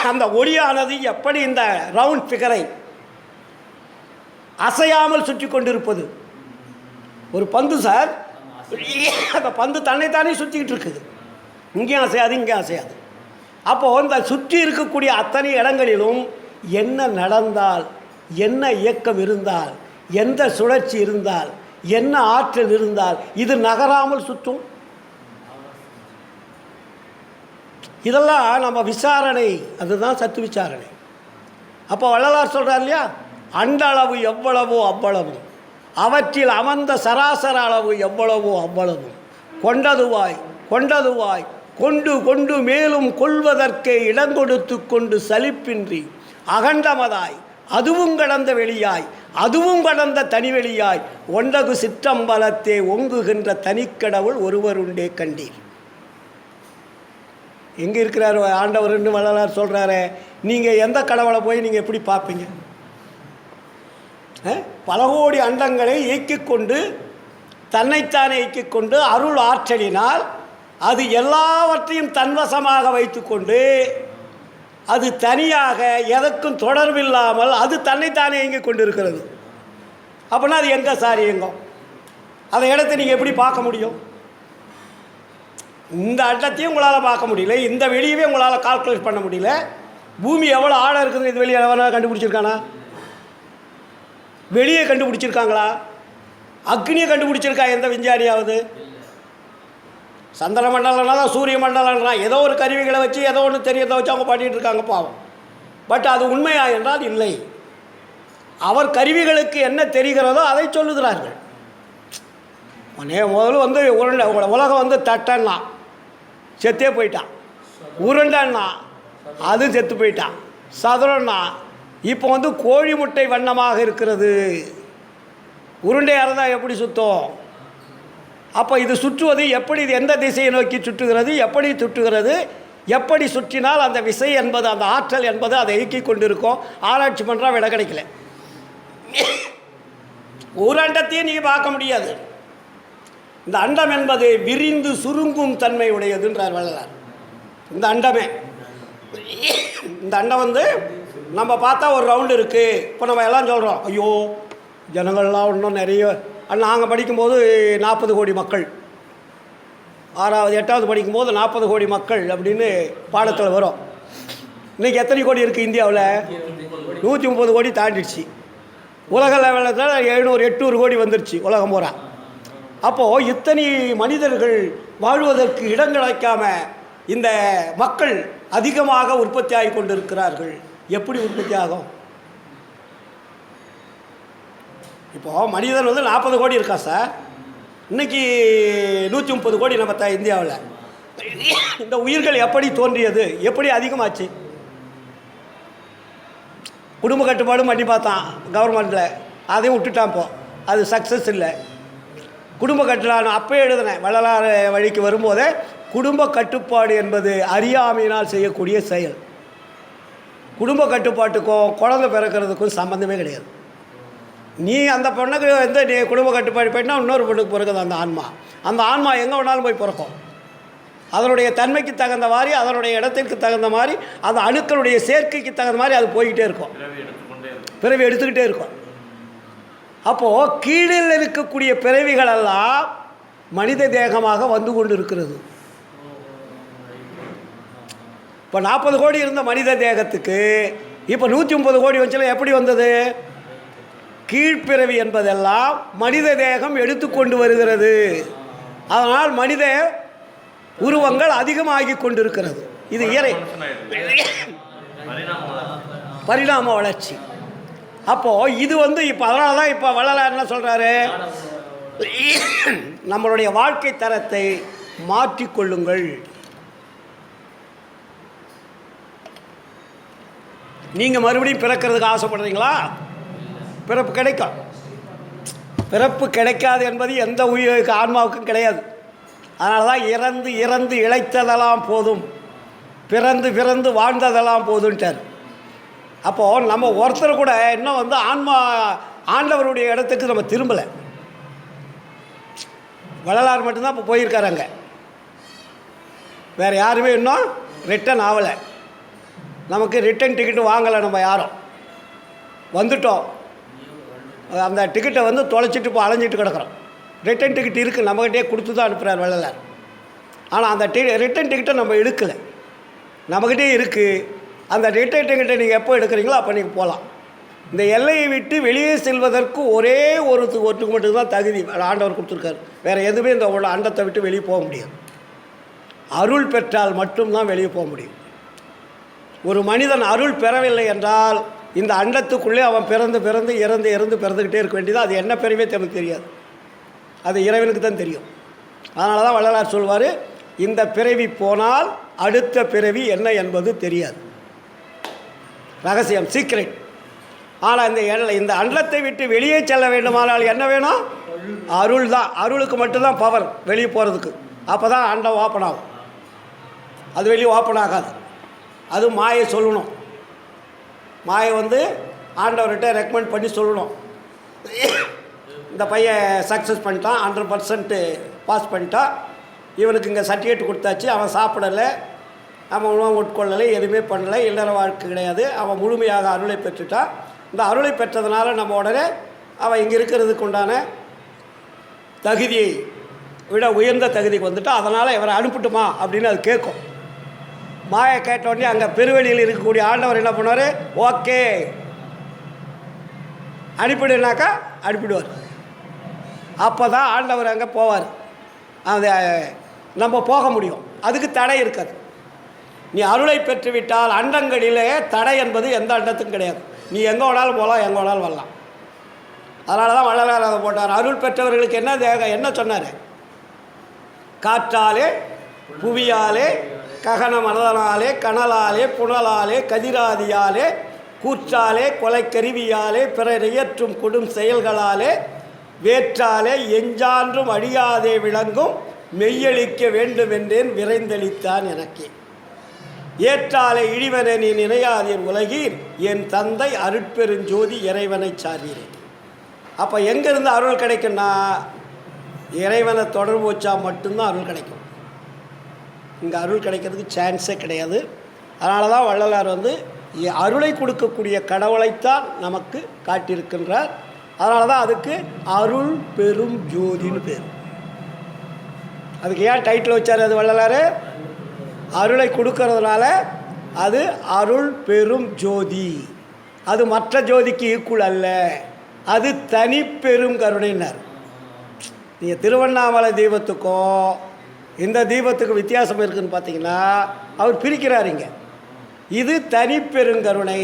அந்த ஒளியானது எப்படி இந்த ரவுண்ட் ஃபிகரை அசையாமல் சுற்றி கொண்டிருப்பது. ஒரு பந்து சார், அந்த பந்து தன்னைத்தானே சுற்றிக்கிட்டு இருக்குது, இங்கேயும் அசையாது இங்கேயும் அசையாது. அப்போது இந்த சுற்றி இருக்கக்கூடிய அத்தனை இடங்களிலும் என்ன நடந்தால், என்ன இயக்கம் இருந்தால், எந்த சுழற்சி இருந்தால், என்ன ஆற்றல் இருந்தால் இது நகராமல் சுற்றும். இதெல்லாம் நம்ம விசாரணை, அதுதான் சத்து விசாரணை. அப்போ வள்ளலார் சொல்கிறார் இல்லையா, அண்ட அளவு எவ்வளவோ அவ்வளவு, அவற்றில் அமர்ந்த சராசர அளவு எவ்வளவோ அவ்வளவு, கொண்டதுவாய் கொண்டதுவாய் கொண்டு கொண்டு மேலும் கொள்வதற்கே இடங்கொடுத்து கொண்டு சலிப்பின்றி அகண்டமதாய் அதுவும் கடந்த வெளியாய் அதுவும் கடந்த தனிவெளியாய் ஒண்டகு சிற்றம்பலத்தே ஒங்குகின்ற தனிக்கடவுள் ஒருவருண்டே கண்டீர். எங்கே இருக்கிறார் ஆண்டவர்னு வள்ளலார் சொல்கிறாரு. நீங்கள் எந்த கடவுளை போய் நீங்கள் எப்படி பார்ப்பீங்க? பல கோடி அண்டங்களை இயக்கிக் கொண்டு தன்னைத்தானே இயக்கிக் கொண்டு அருள் ஆற்றலினால் அது எல்லாவற்றையும் தன்வசமாக வைத்து கொண்டு அது தனியாக எதற்கும் தொடர்பில்லாமல் அது தன்னைத்தானே இயங்கிக் கொண்டு இருக்கிறது. அப்படின்னா அது எங்கே சார் இயங்கும்? அந்த இடத்தை நீங்கள் எப்படி பார்க்க முடியும்? இந்த அண்டத்தையும் உங்களால் பார்க்க முடியல, இந்த வெளியவே உங்களால் கால்குலேட் பண்ண முடியல. பூமி எவ்வளோ ஆழம் இருக்குது இது வெளியே எவனா கண்டுபிடிச்சிருக்கானா? வெளியே கண்டுபிடிச்சிருக்காங்களா? அக்னியை கண்டுபிடிச்சிருக்கா எந்த விஞ்ஞானியாவது? சந்திர மண்டலம்னா தான் சூரிய மண்டலம்னா ஏதோ ஒரு கருவிகளை வச்சு ஏதோ ஒன்று தெரியறதை வச்சு அவங்க பாடிட்டு இருக்காங்க பாவம். பட் அது உண்மையா என்றால் இல்லை. அவர் கருவிகளுக்கு என்ன தெரிகிறதோ அதை சொல்லுகிறார்கள். முதல்ல வந்து உலகம் வந்து தட்டன்னா செத்தே போயிட்டான், உருண்டன்னா அது செத்து போயிட்டான், சதுரன்னா இப்போ வந்து கோழி முட்டை வண்ணமாக இருக்கிறது. உருண்டையாக இருந்தால் எப்படி சுற்றும்? அப்போ இது சுற்றுவது எப்படி, இது எந்த திசையை நோக்கி சுற்றுகிறது, எப்படி சுற்றுகிறது, எப்படி சுற்றினால் அந்த விசை என்பது அந்த ஆற்றல் என்பது அதை இயக்கி கொண்டிருக்கும். ஆராய்ச்சி பண்ணுறா விட கிடைக்கல. ஒரு அண்டத்தையும் நீங்கள் பார்க்க முடியாது. இந்த அண்டம் என்பது விரிந்து சுருங்கும் தன்மை உடையதுன்றார் வள்ளலார். இந்த அண்டமே, இந்த அண்டம் வந்து நம்ம பார்த்தா ஒரு ரவுண்டு இருக்குது. இப்போ நம்ம எல்லாம் சொல்கிறோம், ஐயோ ஜனங்கள்லாம் இன்னும் நிறைய. நாங்கள் படிக்கும்போது 40 கோடி மக்கள், 6வது 8வது படிக்கும்போது 40 கோடி மக்கள் அப்படின்னு பாடத்தில் வரும். இன்றைக்கி எத்தனை கோடி இருக்குது இந்தியாவில்? 130 கோடி தாண்டிடுச்சு. உலக லெவலில் 700-800 கோடி வந்துருச்சு உலகம் பூரா. அப்போது இத்தனை மனிதர்கள் வாழ்வதற்கு இடம் கிடைக்காம இந்த மக்கள் அதிகமாக உற்பத்தி ஆகி கொண்டிருக்கிறார்கள். எப்படி உற்பத்தி ஆகும்? இப்போது மனிதன் வந்து 40 கோடி இருக்கா சார். இன்றைக்கி 130 கோடி நம்ம இந்தியாவில். இந்த உயிர்கள் எப்படி தோன்றியது? எப்படி அதிகமாச்சு? குடும்ப கட்டுப்பாடும் பண்ணி பார்த்தான் கவர்மெண்ட்டில், அதையும் விட்டுட்டான். இப்போ அது சக்ஸஸ் இல்லை. குடும்ப கட்டுப்பாடு அப்போயே எழுதினேன், வள்ளலார் வழிக்கு வரும்போதே குடும்ப கட்டுப்பாடு என்பது அறியாமையினால் செய்யக்கூடிய செயல். குடும்ப கட்டுப்பாட்டுக்கும் குழந்தை பிறக்கிறதுக்கும் சம்மந்தமே கிடையாது. நீ அந்த பொண்ணுக்கு வந்து நீ குடும்ப கட்டுப்பாடு போயிட்டா இன்னொரு பொண்ணுக்கு பிறகுது அந்த ஆன்மா எங்கே வேணாலும் போய் பிறக்கும். அதனுடைய தன்மைக்கு தகுந்த மாதிரி, அதனுடைய இடத்திற்கு தகுந்த மாதிரி, அந்த அணுக்களுடைய சேர்க்கைக்கு தகுந்த மாதிரி அது போய்கிட்டே இருக்கும், பிறவி எடுத்துக்கிட்டே இருக்கும். அப்போது கீழில் இருக்கக்கூடிய பிறவிகளெல்லாம் மனித தேகமாக வந்து கொண்டு இருக்கிறது. இப்போ 40 கோடி இருந்த மனித தேகத்துக்கு இப்போ 130 கோடி வச்சுல எப்படி வந்தது? கீழ்ப்பிறவி என்பதெல்லாம் மனித தேகம் எடுத்துக்கொண்டு வருகிறது. அதனால் மனித உருவங்கள் அதிகமாகி கொண்டிருக்கிறது. இது பரிணாம வளர்ச்சி. அப்போது இது வந்து இப்போ அதனால தான் இப்போ வள்ளலார் என்ன சொல்கிறாரு? நம்மளுடைய வாழ்க்கை தரத்தை மாற்றிக்கொள்ளுங்கள். நீங்கள் மறுபடியும் பிறக்கிறதுக்கு ஆசைப்படுறீங்களா? பிறப்பு கிடைக்கும். பிறப்பு கிடைக்காது என்பது எந்த உயிருக்கு ஆன்மாவுக்கும் கிடையாது. அதனால தான் இறந்து இறந்து இழைத்ததெல்லாம் போதும், பிறந்து பிறந்து வாழ்ந்ததெல்லாம் போதுன்ட்டார். அப்போது நம்ம ஒருத்தர் கூட இன்னும் வந்து ஆண்டவருடைய இடத்துக்கு நம்ம திரும்பலை. வள்ளலார் மட்டும்தான் இப்போ போயிருக்காருங்க. வேறு யாருமே இன்னும் ரிட்டன் ஆகலை. நமக்கு ரிட்டன் டிக்கெட்டு வாங்கலை. நம்ம யாரும் வந்துட்டோம், அந்த டிக்கெட்டை வந்து தொலைச்சிட்டு இப்போ அலைஞ்சிட்டு கிடக்கிறோம். ரிட்டன் டிக்கெட் இருக்குது, நம்மகிட்டே கொடுத்து தான் அனுப்புகிறார் வள்ளலார். ஆனால் அந்த ரிட்டன் டிக்கெட்டை நம்ம எடுக்கலை, நம்மகிட்டே இருக்குது. அந்த ரிட்டன் டிக்கெட்டை நீங்கள் எப்போ எடுக்கிறீங்களோ அப்போ நீங்கள் போகலாம். இந்த எல்லையை விட்டு வெளியே செல்வதற்கு ஒரே ஒருத்துக்கு மட்டும்தான் தகுதி ஆண்டவர் கொடுத்துருக்காரு. வேறு எதுவுமே இந்த அண்டத்தை விட்டு வெளியே போக முடியாது. அருள் பெற்றால் மட்டும்தான் வெளியே போக முடியும். ஒரு மனிதன் அருள் பெறவில்லை என்றால் இந்த அண்டத்துக்குள்ளே அவன் பிறந்து பிறந்து இறந்து இறந்து பிறந்துக்கிட்டே இருக்க வேண்டியது. அது என்ன பிறவே நமக்கு தெரியாது, அது இறைவனுக்கு தான் தெரியும். அதனால தான் வள்ளலார் சொல்வார், இந்த பிறவி போனால் அடுத்த பிறவி என்ன என்பது தெரியாது. ரகசியம், சீக்ரெட். ஆனால் இந்த அண்டத்தை விட்டு வெளியே செல்ல வேண்டுமானால் என்ன வேணும்? அருள் தான். அருளுக்கு மட்டும்தான் பவர் வெளியே போகிறதுக்கு. அப்போ தான் அண்டம் ஓப்பன் ஆகும். அது வெளியே ஓப்பன் ஆகாது. அது மாயை சொல்லணும். மாயை வந்து ஆண்டவர்கிட்ட ரெக்கமெண்ட் பண்ணி சொல்லணும், இந்த பையன் சக்ஸஸ் பண்ணிட்டான், 100% பாஸ் பண்ணிட்டான், இவனுக்கு இங்கே சர்டிஃபிகேட் கொடுத்தாச்சு, அவன் சாப்பிடலை, அவன் உணவு உட்கொள்ளலை, எதுவுமே பண்ணலை, இல்லற வாழ்க்கை கிடையாது, அவன் முழுமையாக அருளை பெற்றுட்டான். இந்த அருளை பெற்றதுனால நம்ம உடனே அவன் இங்கே இருக்கிறதுக்கு உண்டான தகுதியை விட உயர்ந்த தகுதிக்கு வந்துட்டான். அதனால் இவரை அனுப்பிட்டுமா அப்படின்னு அது கேட்கும். மாயை கேட்டோடனே அங்கே பெருவெளியில் இருக்கக்கூடிய ஆண்டவர் என்ன பண்ணுவார்? ஓகே அனுப்பிடுனாக்கா அனுப்பிடுவார். அப்போ தான் ஆண்டவர் அங்கே போவார், அது நம்ம போக முடியும். அதுக்கு தடை இருக்காது. நீ அருளை பெற்றுவிட்டால் அண்டங்களிலே தடை என்பது எந்த அண்டத்துக்கும் கிடையாது. நீ எங்கே வேணாலும் போகலாம், எங்கே வேணாலும் வரலாம். அதனால தான் வள்ளலார் அதை போட்டார். அருள் பெற்றவர்களுக்கு என்ன சொன்னார்? காற்றாலே, புவியாலே, ககன மனதனாலே, கனலாலே, புனலாலே, கதிராதியாலே, கூற்றாலே, கொலைக்கருவியாலே, பிறர் இயற்றும் கொடும் செயல்களாலே, வேற்றாலே எஞ்சான்றும் அழியாதே விளங்கும் மெய்யளிக்க வேண்டும் என்றேன் விரைந்தளித்தான் எனக்கே. ஏற்றாலே இழிவனை நீ நினையாதீர் உலகீர், என் தந்தை அருட்பெருஞ்சோதி இறைவனை சார்கிறேன். அப்போ எங்கேருந்து அருள் கிடைக்குன்னா இறைவனை தொடர்பு வச்சா மட்டும்தான் அருள் கிடைக்கும். இங்கே அருள் கிடைக்கிறதுக்கு சான்ஸே கிடையாது. அதனால தான் வள்ளலார் வந்து அருளை கொடுக்கக்கூடிய கடவுளைத்தான் நமக்கு காட்டியிருக்கின்றார். அதனால தான் அதுக்கு அருள் பெரும் ஜோதின்னு பேர். அதுக்கு ஏன் டைட்டில் வச்சார் அது வள்ளலார்? அருளை கொடுக்கறதுனால அது அருள் பெரும் ஜோதி. அது மற்ற ஜோதிக்கு ஈக்குவல் அல்ல, அது தனி பெரும் கருணைனார். நீங்கள் திருவண்ணாமலை தீபத்துக்கும் இந்த தீபத்துக்கு வித்தியாசம் இருக்குதுன்னு பார்த்தீங்கன்னா அவர் பிரிக்கிறாருங்க. இது தனிப்பெருங்கருணை,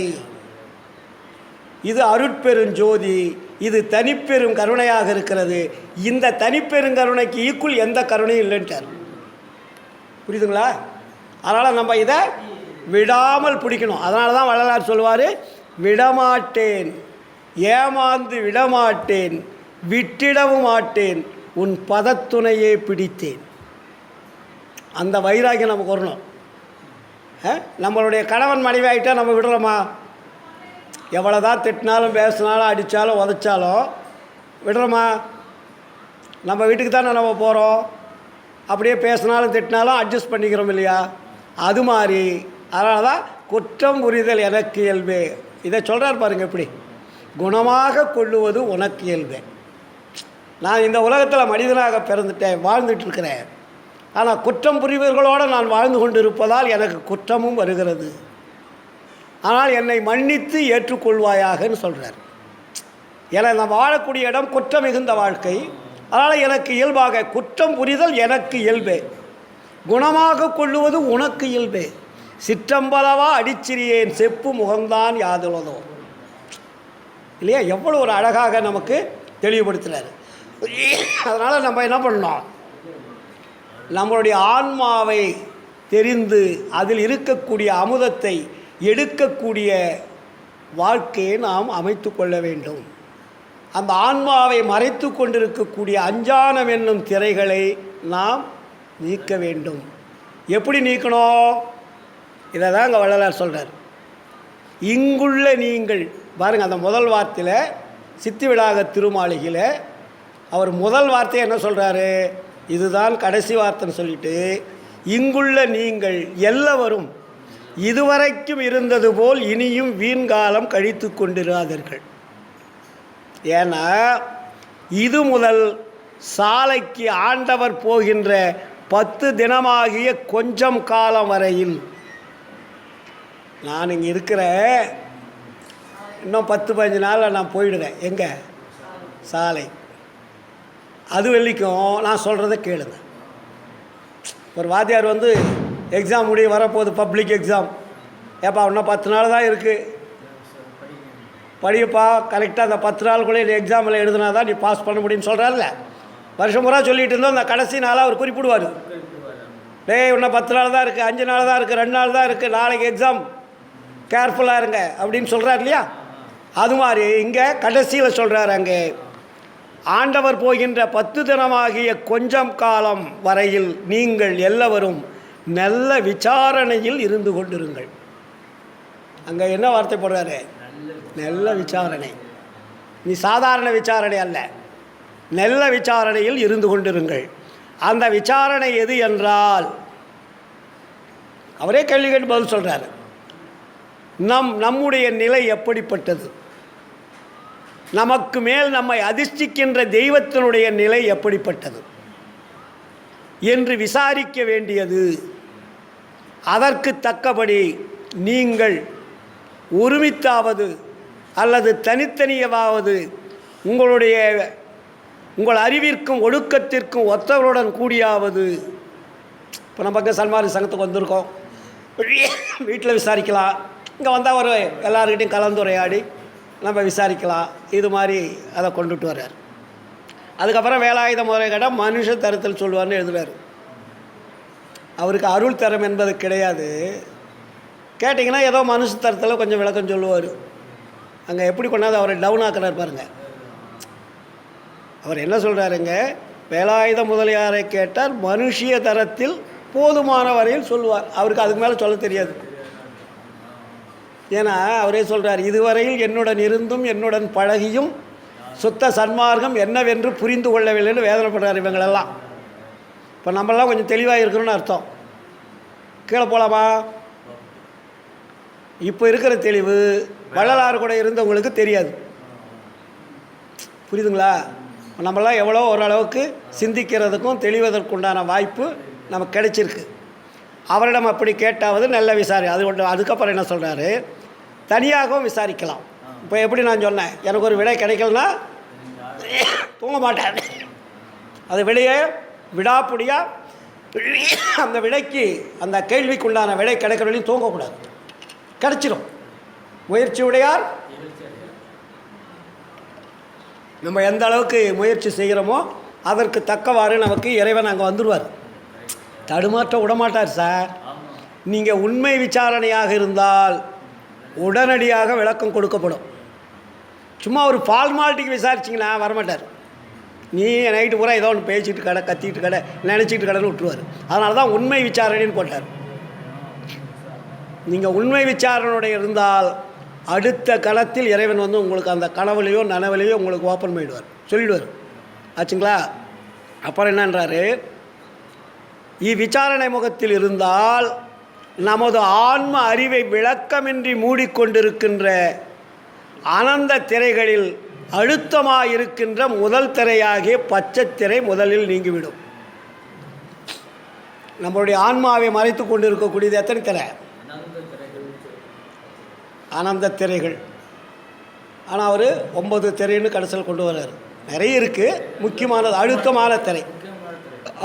இது அருட்பெருஞ்சோதி, இது தனிப்பெரும் கருணையாக இருக்கிறது. இந்த தனிப்பெருங்கருணைக்கு ஈக்குவல் எந்த கருணையும் இல்லைன்ட்டார். புரியுதுங்களா? அதனால் நம்ம இதை விடாமல் பிடிக்கணும். அதனால தான் வள்ளலார் சொல்லுவார், விடமாட்டேன், ஏமாந்து விடமாட்டேன், விட்டிடவும் மாட்டேன், உன் பதத்துணையே பிடித்தேன். அந்த வைராகியம் நமக்கு வரணும். நம்மளுடைய கணவன் மனைவி ஆகிட்டால் நம்ம விடுறோமா? எவ்வளோ தான் திட்டினாலும் பேசினாலும் அடித்தாலும் உதைச்சாலும் விடுறோமா? நம்ம வீட்டுக்கு தானே நம்ம போகிறோம். அப்படியே பேசினாலும் திட்டினாலும் அட்ஜஸ்ட் பண்ணிக்கிறோம் இல்லையா? அது மாதிரி. அதனால தான் குற்றம் புரிதல் எனக்கு இயல்பே. இதை சொல்கிறார் பாருங்கள், எப்படி குணமாக கொள்ளுவது உனக்கு இயல்பே. நான் இந்த உலகத்தில் மனிதனாக பிறந்துட்டேன், வாழ்ந்துட்டுருக்கிறேன். ஆனால் குற்றம் புரிவர்களோடு நான் வாழ்ந்து கொண்டு இருப்பதால் எனக்கு குற்றமும் வருகிறது. ஆனால் என்னை மன்னித்து ஏற்றுக்கொள்வாயாகன்னு சொல்கிறார். ஏன்னா நான் வாழக்கூடிய இடம் குற்றம் மிகுந்த வாழ்க்கை. அதனால் எனக்கு இயல்பாக குற்றம் புரிதல் எனக்கு இயல்பே, குணமாக கொள்ளுவது உனக்கு இயல்பே. சிற்றம்பலவா அடிச்சிறியேன் செப்பு முகம்தான் யாதுள்ளதோ. இல்லையா? எவ்வளோ ஒரு அழகாக நமக்கு தெளிவுபடுத்துகிறார். அதனால் நம்ம என்ன பண்ணோம்? நம்மளுடைய ஆன்மாவை தெரிந்து அதில் இருக்கக்கூடிய அமுதத்தை எடுக்கக்கூடிய வாழ்க்கையை நாம் அமைத்து கொள்ள வேண்டும். அந்த ஆன்மாவை மறைத்து கொண்டிருக்கக்கூடிய அஞ்ஞானம் என்னும் திரைகளை நாம் நீக்க வேண்டும். எப்படி நீக்கணும்? இதை தான் அங்கே வள்ளலார் சொல்கிறார். இங்குள்ள நீங்கள் பாருங்கள், அந்த முதல் வார்த்தையில் சித்தி விடாக திருமாளிகையில் அவர் முதல் வார்த்தையை என்ன சொல்கிறாரு? இதுதான் கடைசி வார்த்தைன்னு சொல்லிட்டு, இங்குள்ள நீங்கள் எல்லவரும் இதுவரைக்கும் இருந்தது போல் இனியும் வீண்காலம் கழித்து கொண்டிராதீர்கள். ஏன்னா இது முதல் சாலைக்கு ஆண்டவர் போகின்ற 10 தினமாகிய கொஞ்சம் காலம் வரையில் நான் இங்கே இருக்கிறேன். இன்னும் 10-15 நாளில் நான் போயிடுவேன். எங்கே? சாலை. அது வெள்ளிக்கும் நான் சொல்கிறத கேளுங்க. ஒரு வாத்தியார் வந்து எக்ஸாம் முடிய வரப்போகுது, பப்ளிக் எக்ஸாம். ஏப்பா இன்னும் 10 நாள் தான் இருக்குது, படிப்பா, கரெக்டாக அந்த 10 நாளுக்குள்ளே நீ எக்ஸாமில் எழுதுனா தான் நீ பாஸ் பண்ண முடியும்னு சொல்கிறாருல்ல. வருஷம் பூரா சொல்லிகிட்டு இருந்தோம். அந்த கடைசி நாளாக அவர் குறிப்பிடுவார். டேய் இன்னும் 10 நாள் தான் இருக்குது, 5 நாள் தான் இருக்குது, 2 நாள் தான் இருக்குது, நாளைக்கு எக்ஸாம், கேர்ஃபுல்லாக இருங்க அப்படின்னு சொல்கிறார் இல்லையா? அது மாதிரி இங்கே கடைசியில் சொல்கிறார், அங்கே ஆண்டவர் போகின்ற 10 தினமாகிய கொஞ்சம் காலம் வரையில் நீங்கள் எல்லவரும் நல்ல விசாரணையில் இருந்து கொண்டிருங்கள். அங்கே என்ன வார்த்தை போடுறாரு? நல்ல விசாரணை. நீ சாதாரண விசாரணை அல்ல, நல்ல விசாரணையில் இருந்து கொண்டிருங்கள். அந்த விசாரணை எது என்றால், அவரே கேள்வி கேட்டு பதில் சொல்கிறார். நம்முடைய நிலை எப்படிப்பட்டது, நமக்கு மேல் நம்மை அதிர்ஷ்டிக்கின்ற தெய்வத்தினுடைய நிலை எப்படிப்பட்டது என்று விசாரிக்க வேண்டியது. அதற்கு தக்கபடி நீங்கள் ஒருமித்தாவது அல்லது தனித்தனியாவது உங்கள் அறிவிற்கும் ஒழுக்கத்திற்கும் ஒத்தவருடன் கூடியாவது. இப்போ நம்ம பக்கம் சன்மார்க்க சங்கத்துக்கு வந்திருக்கோம், வீட்டில் விசாரிக்கலாம். இங்கே வந்தால் ஒரு எல்லாருக்கிட்டையும் கலந்துரையாடி நம்ம விசாரிக்கலாம். இது மாதிரி அதை கொண்டுட்டு வர்றார். அதுக்கப்புறம் வேலாயுத முறை கேட்டால் மனுஷ தரத்தில் சொல்லுவார்னு எழுதுறாரு. அவருக்கு அருள் தரம் என்பது கிடையாது. கேட்டிங்கன்னா ஏதோ மனுஷ தரத்தில் கொஞ்சம் விளக்கம் சொல்லுவார். அங்கே எப்படி கொண்டாந்து அவரை டவுன் ஆக்கிறார் பாருங்கள். அவர் என்ன சொல்கிறாருங்க? வேலாயுத முதலியாரை கேட்டார், மனுஷிய தரத்தில் போதுமான வரையில் சொல்லுவார். அவருக்கு அதுக்கு மேலே சொல்ல தெரியாது. ஏன்னா அவரே சொல்கிறார், இதுவரையில் என்னுடன் இருந்தும் என்னுடன் பழகியும் சுத்த சன்மார்க்கம் என்னவென்று புரிந்து கொள்ளவில்லைன்னு வேதனைப்படுறார் இவங்களெல்லாம். இப்போ நம்மளாம் கொஞ்சம் தெளிவாக இருக்கணும்னு அர்த்தம். கீழே போகலாமா? இப்போ இருக்கிற தெளிவு வள்ளலார் கூட இருந்தவங்களுக்கு தெரியாது. புரியுதுங்களா? நம்மளாம் எவ்வளோ ஓரளவுக்கு சிந்திக்கிறதுக்கும் தெளிவதற்குண்டான வாய்ப்பு நமக்கு கிடைச்சிருக்கு. அவரிடம் அப்படி கேட்டாவது நல்ல விசாரி. அது ஒன்று. அதுக்கப்புறம் என்ன சொல்கிறாரு? தனியாகவும் விசாரிக்கலாம். இப்போ எப்படி நான் சொன்னேன், எனக்கு ஒரு விடை கிடைக்கலனா தூங்க மாட்டேன், அது விடையை விடாப்புடியாக அந்த விடைக்கு அந்த கேள்விக்குண்டான விடை கிடைக்கிற வரையும் தூங்கக்கூடாது, கிடச்சிடும். முயற்சி உடையார் நம்ம எந்த அளவுக்கு முயற்சி செய்கிறோமோ அதற்கு தக்கவாறு நமக்கு இறைவன் அங்கே வந்துடுவார். தடுமாற்ற விடமாட்டார் சார். நீங்கள் உண்மை விசாரணையாக இருந்தால் உடனடியாக விளக்கம் கொடுக்கப்படும். சும்மா ஒரு ஃபார்மாலிட்டிக்கு விசாரிச்சிங்கன்னா வரமாட்டார். நீ நைட்டு பூரா ஏதோ ஒன்று பேசிட்டு கடை, கத்திட்டு கடை, நினச்சிட்டு கடைன்னு விட்டுருவார். அதனால தான் உண்மை விசாரணைன்னு போட்டார். நீங்கள் உண்மை விசாரணையுடைய இருந்தால் அடுத்த களத்தில் இறைவன் வந்து உங்களுக்கு அந்த கனவுலையோ நனவுலையோ உங்களுக்கு ஓப்பன் பண்ணிவிடுவார், சொல்லிவிடுவார். ஆச்சுங்களா? அப்புறம் என்னன்றாரு, இவ்விசாரணை முகத்தில் இருந்தால் நமது ஆன்ம அறிவை விளக்கமின்றி மூடிக்கொண்டிருக்கின்ற அனந்த திரைகளில் அழுத்தமாக இருக்கின்ற முதல் திரையாகிய பச்சை திரை முதலில் நீங்கிவிடும். நம்மளுடைய ஆன்மாவை மறைத்து கொண்டு இருக்கக்கூடியது எத்தனை திரை? அனந்த திரைகள். ஆனால் அவர் 9 திரைன்னு கடைசியில் கொண்டு வர்றார். நிறைய இருக்குது, முக்கியமானது அழுத்தமான திரை.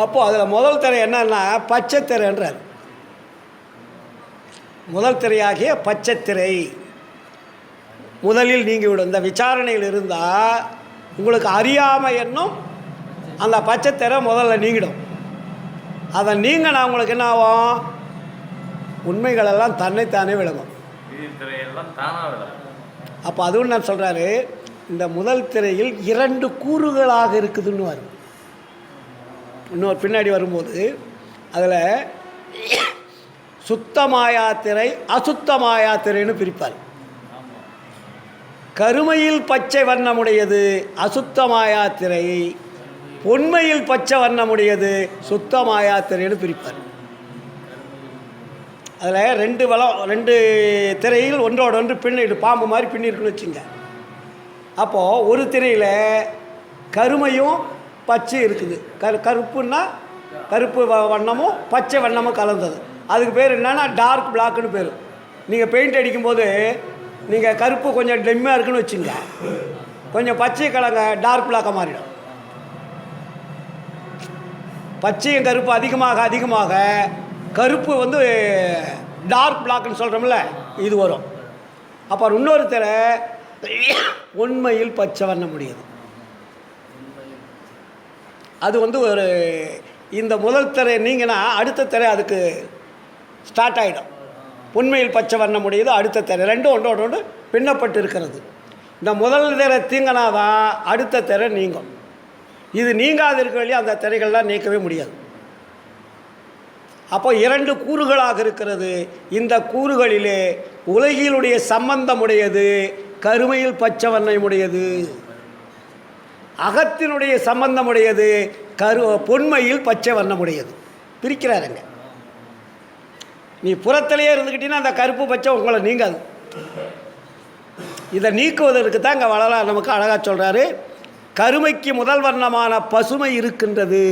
அப்போது அதில் முதல் திரை என்னன்னா பச்சை திரைன்றார். முதல் திரையாகிய பச்சை திரை முதலில் நீங்கிவிடும். இந்த விசாரணையில் இருந்தால் உங்களுக்கு அறியாமை என்னும் அந்த பச்சை திரை முதல்ல நீங்கிடும். அதை நீங்கினா உங்களுக்கு என்ன ஆகும்? உண்மைகளெல்லாம் தன்னைத்தானே விளங்கும். அப்போ அதுவும் நான் சொல்கிறாரு, இந்த முதல் திரையில் 2 கூறுகளாக இருக்குதுன்னு வரும். இன்னொரு பின்னாடி வரும்போது அதில் சுத்தமாயா திரை, அசுத்தமாயா திரைன்னு பிரிப்பார். கருமையில் பச்சை வண்ணமுடையது அசுத்தமாயா திரை, பொன்மையில் பச்சை வண்ணமுடையது சுத்தமாயா திரைன்னு பிரிப்பார். அதில் 2 திரையில் ஒன்றோட ஒன்று பின்னிடு பாம்பு மாதிரி பின்னிருக்குன்னு வச்சுங்க. அப்போது ஒரு திரையில் கருமையும் பச்சை இருக்குது. கருப்புன்னா கருப்பு வண்ணமும் பச்சை வண்ணமும் கலந்தது. அதுக்கு பேர் என்னென்னா டார்க் பிளாக்குன்னு பேர். நீங்கள் பெயிண்ட் அடிக்கும்போது நீங்கள் கருப்பு கொஞ்சம் டெம்மாக இருக்குன்னு வச்சுங்க, கொஞ்சம் பச்சை கலங்க டார்க் பிளாக்காக மாறிடும். பச்சையும் கருப்பு அதிகமாக அதிகமாக கருப்பு வந்து டார்க் பிளாக்னு சொல்கிறோம்ல, இது வரும். அப்புறம் இன்னொரு திரை உண்மையில் பச்சை வண்ண முடியுது. அது வந்து ஒரு இந்த முதல் திரை நீங்கன்னா அடுத்த திரை அதுக்கு ஸ்டார்ட் ஆகிடும். உண்மையில் பச்சை வண்ண முடியுது அடுத்த திரை, 2 ஒன்றோடு ஒன்று பின்னப்பட்டு இருக்கிறது. இந்த முதல் திரை தீங்கினாதான் அடுத்த திரை நீங்கும். இது நீங்காது இருக்க வழி அந்த திரைகள்லாம் நீக்கவே முடியாது. அப்போ 2 கூறுகளாக இருக்கிறது. இந்த கூறுகளிலே உலகிலுடைய சம்பந்தமுடையது கருமையில் பச்சை வண்ணமுடையது, அகத்தினுடைய சம்பந்தமுடையது பொன்மையில் பச்சை வண்ணமுடையது. பிரிக்கிறாருங்க. நீ புறத்திலேயே இருந்துக்கிட்டீங்கன்னா அந்த கருப்பு பச்சை உங்களை நீங்காது. இதை நீக்குவதற்கு தான் இங்கே வளர நமக்கு அழகாக சொல்கிறாரு, கருமைக்கு முதல் வண்ணமான பசுமை இருக்கின்றது.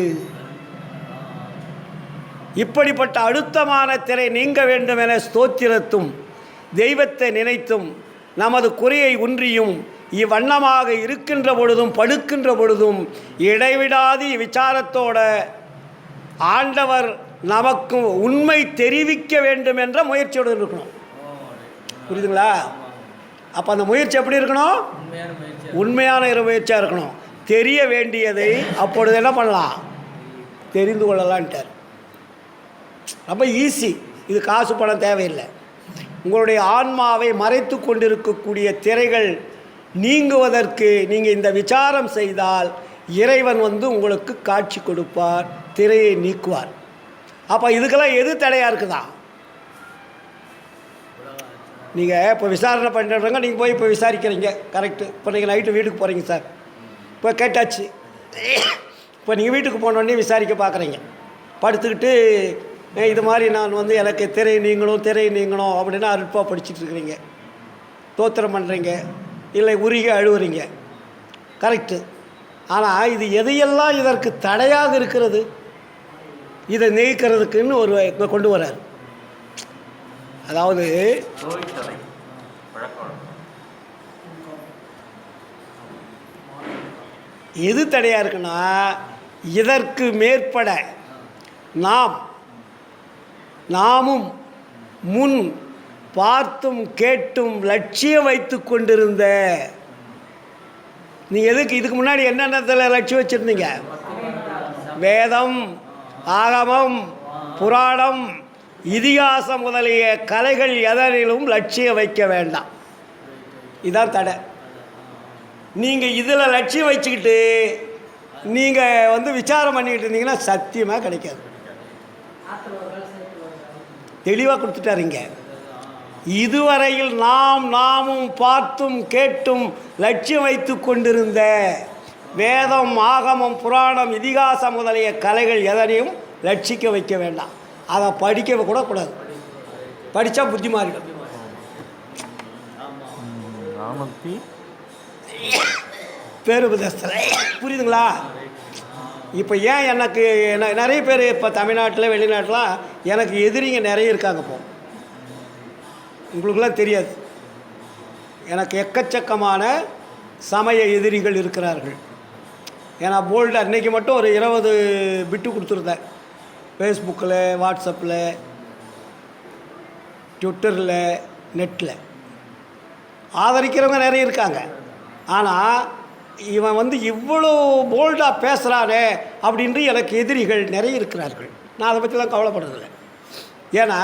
இப்படிப்பட்ட அழுத்தமான திரை நீங்க வேண்டும் என ஸ்தோத்திரத்தும் தெய்வத்தை நினைத்தும் நமது குறையை ஒன்றியும் இவ்வண்ணமாக இருக்கின்ற பொழுதும் படுக்கின்ற பொழுதும் இடைவிடாது விசாரத்தோட ஆண்டவர் நமக்கு உண்மை தெரிவிக்க வேண்டும் என்ற முயற்சியோடு இருக்கணும். புரியுதுங்களா? அப்போ அந்த முயற்சி எப்படி இருக்கணும்? உண்மையான முயற்சியாக இருக்கணும். தெரிய வேண்டியதை அப்பொழுது என்ன பண்ணலாம்? தெரிந்து கொள்ளலான்ட்டார். ரொம்ப ஈஸி. இது காசு பணம் தேவையில்லை. உங்களுடைய ஆன்மாவை மறைத்து கொண்டிருக்கக்கூடிய திரைகள் நீங்குவதற்கு நீங்கள் இந்த விசாரம் செய்தால் இறைவன் வந்து உங்களுக்கு காட்சி கொடுப்பார், திரையை நீக்குவார். அப்போ இதுக்கெல்லாம் எது தடையாக இருக்குதா? நீங்கள் இப்போ விசாரணை பண்ணுறவங்க நீங்கள் போய் இப்போ விசாரிக்கிறீங்க, கரெக்டு. இப்போ நீங்கள் நைட்டு வீட்டுக்கு போகிறீங்க சார், இப்போ கேட்டாச்சு. இப்போ நீங்கள் வீட்டுக்கு போனோடனே விசாரிக்க பார்க்குறீங்க, படுத்துக்கிட்டு இது மாதிரி நான் வந்து எனக்கு திரை நீங்கணும் அப்படின்னு அருட்பா படிச்சுட்டு இருக்கிறீங்க, தோத்திரம் பண்ணுறீங்க, இல்லை உருகி அழுவுறீங்க, கரெக்டு. ஆனால் இது எதையெல்லாம் இதற்கு தடையாக இருக்கிறது, இதை நீக்கிறதுக்குன்னு ஒரு கொண்டு வர்றார். அதாவது எது தடையாக இருக்குன்னா இதற்கு மேற்பட நாமும் முன் பார்த்தும் கேட்டும் லட்சியம் வைத்து கொண்டிருந்த, நீங்கள் எதுக்கு இதுக்கு முன்னாடி என்னென்னத்தில் லட்சியம் வச்சுருந்தீங்க? வேதம், ஆகமம், புராணம், இதிகாசம் முதலிய கலைகள் எதனிலும் லட்சியம் வைக்க வேண்டாம். இதான் தடை. நீங்கள் இதில் லட்சியம் வச்சுக்கிட்டு நீங்கள் விசாரம் பண்ணிக்கிட்டு இருந்தீங்கன்னா சத்தியமாக கிடைக்காது. தெளிவாக கொடுத்துட்டாருங்க. இதுவரையில் நாமும் பார்த்தும் கேட்டும் லட்சியம் வைத்து கொண்டிருந்த வேதம், ஆகமம், புராணம், இதிகாசம் முதலிய கலைகள் எதனையும் லட்சிக்க வைக்க வேண்டாம். அதை படிக்க கூட கூடாது. படித்தா புத்தி மாறிடும். பேருபதேசத்தில் புரியுதுங்களா? இப்போ ஏன் எனக்கு நிறைய பேர் இப்போ தமிழ்நாட்டில் வெளிநாட்டில் எனக்கு எதிரிங்க நிறைய இருக்காங்க. இப்போ உங்களுக்கெல்லாம் தெரியாது, எனக்கு எக்கச்சக்கமான சமய எதிரிகள் இருக்கிறார்கள். ஏன்னா போல்டு அன்றைக்கி மட்டும் ஒரு 20 பிட்டு கொடுத்துருந்தேன். ஃபேஸ்புக்கில், வாட்ஸ்அப்பில், ட்விட்டரில், நெட்டில் ஆதரிக்கிறவங்க நிறைய இருக்காங்க. ஆனால் இவன் இவ்வளோ போல்டாக பேசுகிறானே அப்படின்ட்டு எனக்கு எதிரிகள் நிறைய இருக்கிறார்கள். நான் அதை பற்றிலாம் கவலைப்படுறதில்லை. ஏன்னா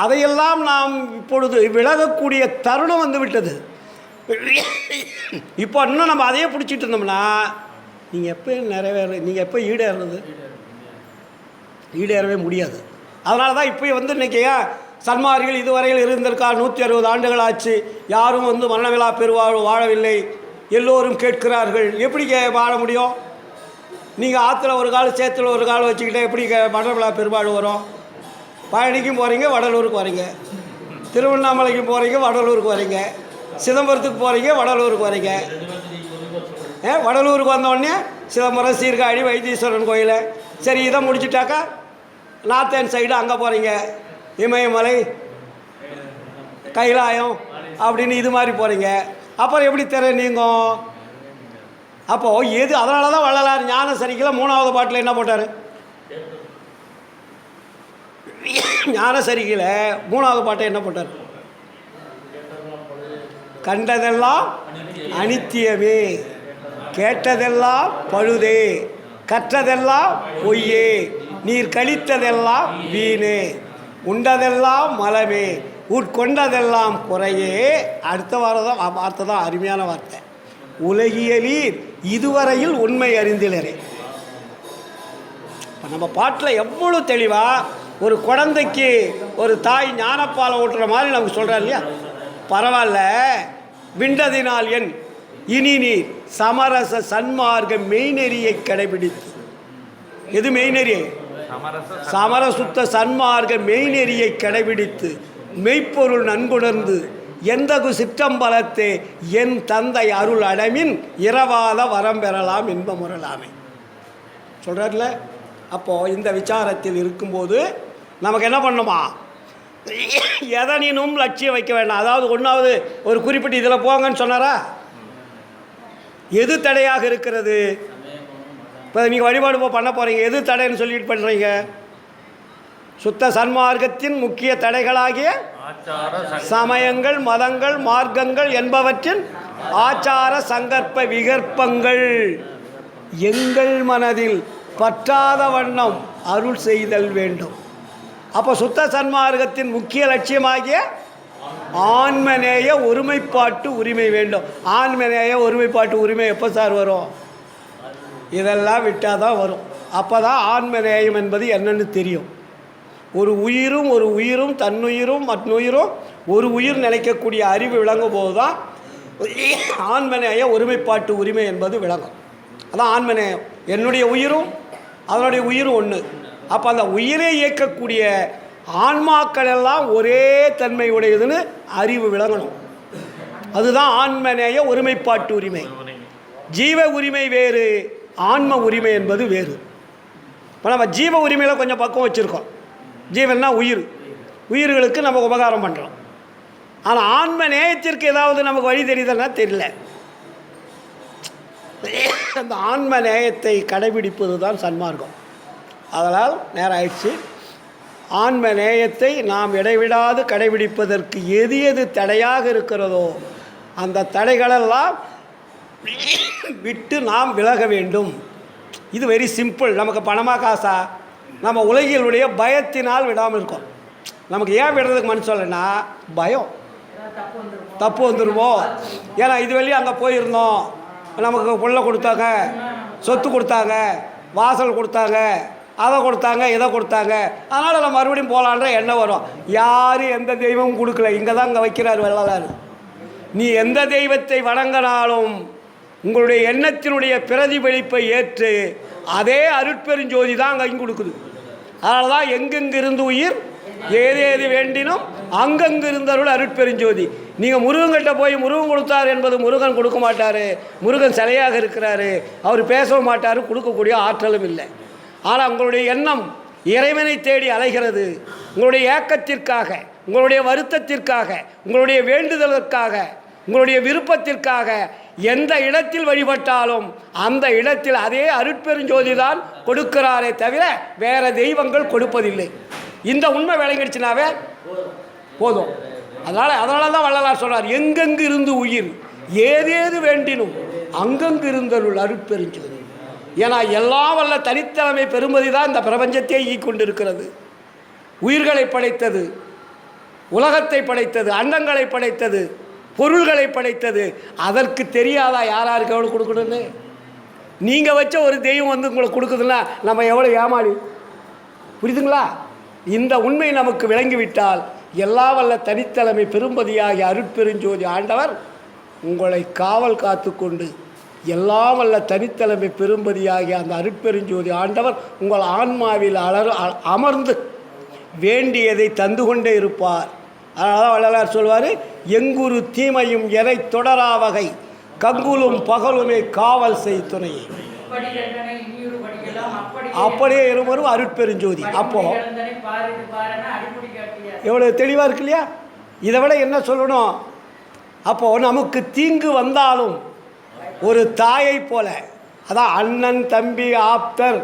அதையெல்லாம் நாம் இப்பொழுது விலகக்கூடிய தருணம் விட்டது. இப்போ இன்னும் நம்ம அதையே பிடிச்சிட்டு இருந்தோம்னா நீங்கள் எப்போ ஈடேறவே முடியாது. அதனால தான் இப்போ இன்றைக்கி சன்மார்கள் இதுவரையில் இருந்திருக்கா 160 ஆண்டுகள் ஆச்சு, யாரும் மரணமில்லா பெருவாழ்வு வாழவில்லை, எல்லோரும் கேட்கிறார்கள். எப்படி வாழ முடியும்? நீங்கள் ஆற்றுல ஒரு கால் சேத்துல ஒரு கால் வச்சுக்கிட்டே எப்படி மரணமில்லா பெருவாழ்வு வரும்? பழனிக்கும் போகிறீங்க, வடலூருக்கு வரீங்க, திருவண்ணாமலைக்கும் போகிறீங்க, வடலூருக்கு வரீங்க, சிதம்பரத்துக்கு போகிறீங்க, வடலூருக்கு வரீங்க. வடலூருக்கு வந்தோடனே சிதம்பரம், சீர்காழி, வைத்தீஸ்வரன் கோயில், சரி இதை முடிச்சுட்டாக்கா நார்த்தன் சைடு அங்கே போகிறீங்க, இமயமலை, கைலாயம் அப்படின்னு இது மாதிரி போகிறீங்க. அப்புறம் எப்படி நீங்கும்? அப்போது எது? அதனால தான் வள்ளலார் ஞான சரிக்கில் 3வது பாட்டில் என்ன போட்டார்? ஞான சரிக்கில் 3வது பாட்டை என்ன போட்டார்? கண்டதெல்லாம் அனித்தியமே, கேட்டதெல்லாம் பழுதே, கற்றதெல்லாம் பொய்யே, நீர் கழித்ததெல்லாம் வீணே, உண்டதெல்லாம் மலமே, உட்கொண்டதெல்லாம் குறையே. அடுத்த வார்த்தை தான் அருமையான வார்த்தை. உலகியலீர் இதுவரையில் உண்மை அறிந்திலரே. இப்போ நம்ம பாட்டில் எவ்வளோ தெளிவாக ஒரு குழந்தைக்கு ஒரு தாய் ஞானப்பாலை ஊட்டுற மாதிரி நமக்கு சொல்கிறார் இல்லையா? பரவாயில்ல, விண்டதினால் என் இனி நீர் சமரச சன்மார்க்க மெய்நெறியை கடைபிடித்து. எது மெய்நெறி? சமரசுத்த சன்மார்க்க மெய்நெறியை கடைபிடித்து மெய்ப்பொருள் நன்குணர்ந்து எந்தகு சிற்றம்பலத்தே என் தந்தை அருள் அடமின் இரவாத வரம் பெறலாம் என்ப முறலாமே சொல்கிறார்ல. அப்போது இந்த விசாரத்தில் இருக்கும்போது நமக்கு என்ன பண்ணுமா? எதனினும் லட்சியம் வைக்க வேண்டாம். அதாவது ஒன்றாவது ஒரு குறிப்பிட்ட இதில் போங்கன்னு சொன்னாரா? எது தடையாக இருக்கிறது? இப்போ நீங்கள் வழிபாடு பண்ண போகிறீங்க, எது தடைன்னு சொல்லிட்டு பண்ணுறீங்க? சுத்த சன்மார்க்கத்தின் முக்கிய தடைகளாகிய சமயங்கள், மதங்கள், மார்க்கங்கள் என்பவற்றின் ஆச்சார சங்கற்ப விகற்பங்கள் எங்கள் மனதில் பற்றாத வண்ணம் அருள் செய்தல் வேண்டும். அப்போ சுத்த சன்மார்க்கத்தின் முக்கிய லட்சியமாகிய ஆன்மநேய ஒருமைப்பாட்டு உரிமை வேண்டும். ஆன்மநேய ஒருமைப்பாட்டு உரிமை எப்போ சார் வரும்? இதெல்லாம் விட்டால் தான் வரும். அப்போ தான் ஆன்மநேயம் என்பது என்னென்னு தெரியும். ஒரு உயிரும் தன்னுயிரும் மற்றுயிரும் ஒரு உயிர் நினைக்கக்கூடிய அறிவு விளங்கும் போது தான் ஆன்மநேய ஒருமைப்பாட்டு உரிமை என்பது விளங்கும். அதான் ஆன்மநேயம். என்னுடைய உயிரும் அதனுடைய உயிரும் ஒன்று. அப்போ அந்த உயிரை இயக்கக்கூடிய ஆன்மாக்கள் எல்லாம் ஒரே தன்மை உடையதுன்னு அறிவு விளங்கணும். அதுதான் ஆன்மநேய ஒருமைப்பாட்டு உரிமை. ஜீவ உரிமை வேறு, ஆன்ம உரிமை என்பது வேறு. இப்போ நம்ம ஜீவ உரிமையில் கொஞ்சம் பக்கம் வச்சுருக்கோம். ஜீவன்னா உயிர், உயிர்களுக்கு நம்ம உபகாரம் பண்ணுறோம். ஆனால் ஆன்ம நேயத்திற்கு ஏதாவது நமக்கு வழி தெரியுதுன்னா தெரியல. அந்த ஆன்ம நேயத்தை கடைபிடிப்பது தான் சன்மார்க்கம். அதனால் நேரம் ஆயிடுச்சு. ஆன்ம நேயத்தை நாம் இடைவிடாது கடைபிடிப்பதற்கு எது எது தடையாக இருக்கிறதோ அந்த தடைகளெல்லாம் விட்டு நாம் விலக வேண்டும். இது வெரி சிம்பிள். நமக்கு பணமாக காசா நம்ம உலகிலுடைய பயத்தினால் விடாமல் இருக்கோம். நமக்கு ஏன் விடுறதுக்கு மனசு சொல்லலைன்னா பயம், தப்பு வந்துடுவோம். ஏன்னா இது வெளியே அங்கே போயிருந்தோம், நமக்கு புள்ள கொடுத்தாங்க, சொத்து கொடுத்தாங்க, வாசல் கொடுத்தாங்க, அதை கொடுத்தாங்க, இதை கொடுத்தாங்க, அதனால் நம்ம மறுபடியும் போகலான்ற எண்ணம் வரும். யாரும் எந்த தெய்வமும் கொடுக்கல, இங்கே தான் இங்கே வைக்கிறார் வள்ளலார். நீ எந்த தெய்வத்தை வணங்கினாலும் உங்களுடைய எண்ணத்தினுடைய பிரதிபலிப்பை ஏற்று அதே அருட்பெருஞ்சோதி தான் அங்கே கொடுக்குது. அதனால தான் எங்கெங்கிருந்து உயிர் ஏதேது வேண்டினும் அங்கங்கிருந்தருள் அருட்பெருஞ்சோதி. நீங்கள் முருகன்கிட்ட போய் முருகன் கொடுத்தார் என்பது முருகன் கொடுக்க மாட்டார். முருகன் சிலையாக இருக்கிறாரு, அவர் பேசவும் மாட்டார், கொடுக்கக்கூடிய ஆற்றலும் இல்லை. ஆனால் உங்களுடைய எண்ணம் இறைவனை தேடி அலைகிறது. உங்களுடைய ஏக்கத்திற்காக, உங்களுடைய வருத்தத்திற்காக, உங்களுடைய வேண்டுதலுக்காக, உங்களுடைய விருப்பத்திற்காக எந்த இடத்தில் வழிபட்டாலும் அந்த இடத்தில் அதே அருட்பெருஞ்சோதி தான் கொடுக்கிறாரே தவிர வேறு தெய்வங்கள் கொடுப்பதில்லை. இந்த உண்மை விளங்கிடுச்சுனாவே போதும். அதனால தான் வள்ளலார் சொல்றார், எங்கெங்கு இருந்து உயிர் ஏதேது வேண்டினும் அங்கங்கு இருந்தருள் அருட்பெருஞ்சோதி. ஏன்னா எல்லாம் வல்ல தனித்தலைமை பெருமதி தான் இந்த பிரபஞ்சத்தை ஈக்கொண்டிருக்கிறது. உயிர்களை படைத்தது, உலகத்தை படைத்தது, அண்டங்களை படைத்தது, பொருள்களை படைத்தது. அதற்கு தெரியாதா யாராருக்கு எவ்வளோ கொடுக்கணும்னு? நீங்கள் வச்ச ஒரு தெய்வம் வந்து உங்களுக்கு கொடுக்குதுன்னா நம்ம எவ்வளோ ஏமாளி, புரியுதுங்களா? இந்த உண்மை நமக்கு விளங்கிவிட்டால் எல்லா வல்ல தனித்தலைமை பெரும்பதியாகிய அருட்பெருஞ்சோதி ஆண்டவர் உங்களை காவல் காத்து கொண்டு எல்லாம் வல்ல தனித்தலைமை பெரும்பதியாகிய அந்த அருட்பெருஞ்சோதி ஆண்டவர் உங்கள் ஆன்மாவில் அமர்ந்து வேண்டியதை தந்து கொண்டே இருப்பார். அதனால தான் வள்ளலார் சொல்வார், எங்குரு தீமையும் எதை தொடரா வகை கங்குலும் பகலுமே காவல் செய் துணையை. அப்படியே இருவரும் அருட்பெருஞ்சோதி. அப்போ எவ்வளோ தெளிவாக இருக்கு இல்லையா? இதை விட என்ன சொல்லணும்? அப்போது நமக்கு தீங்கு வந்தாலும் ஒரு தாயை போல, அதான் அண்ணன், தம்பி, ஆப்தர்,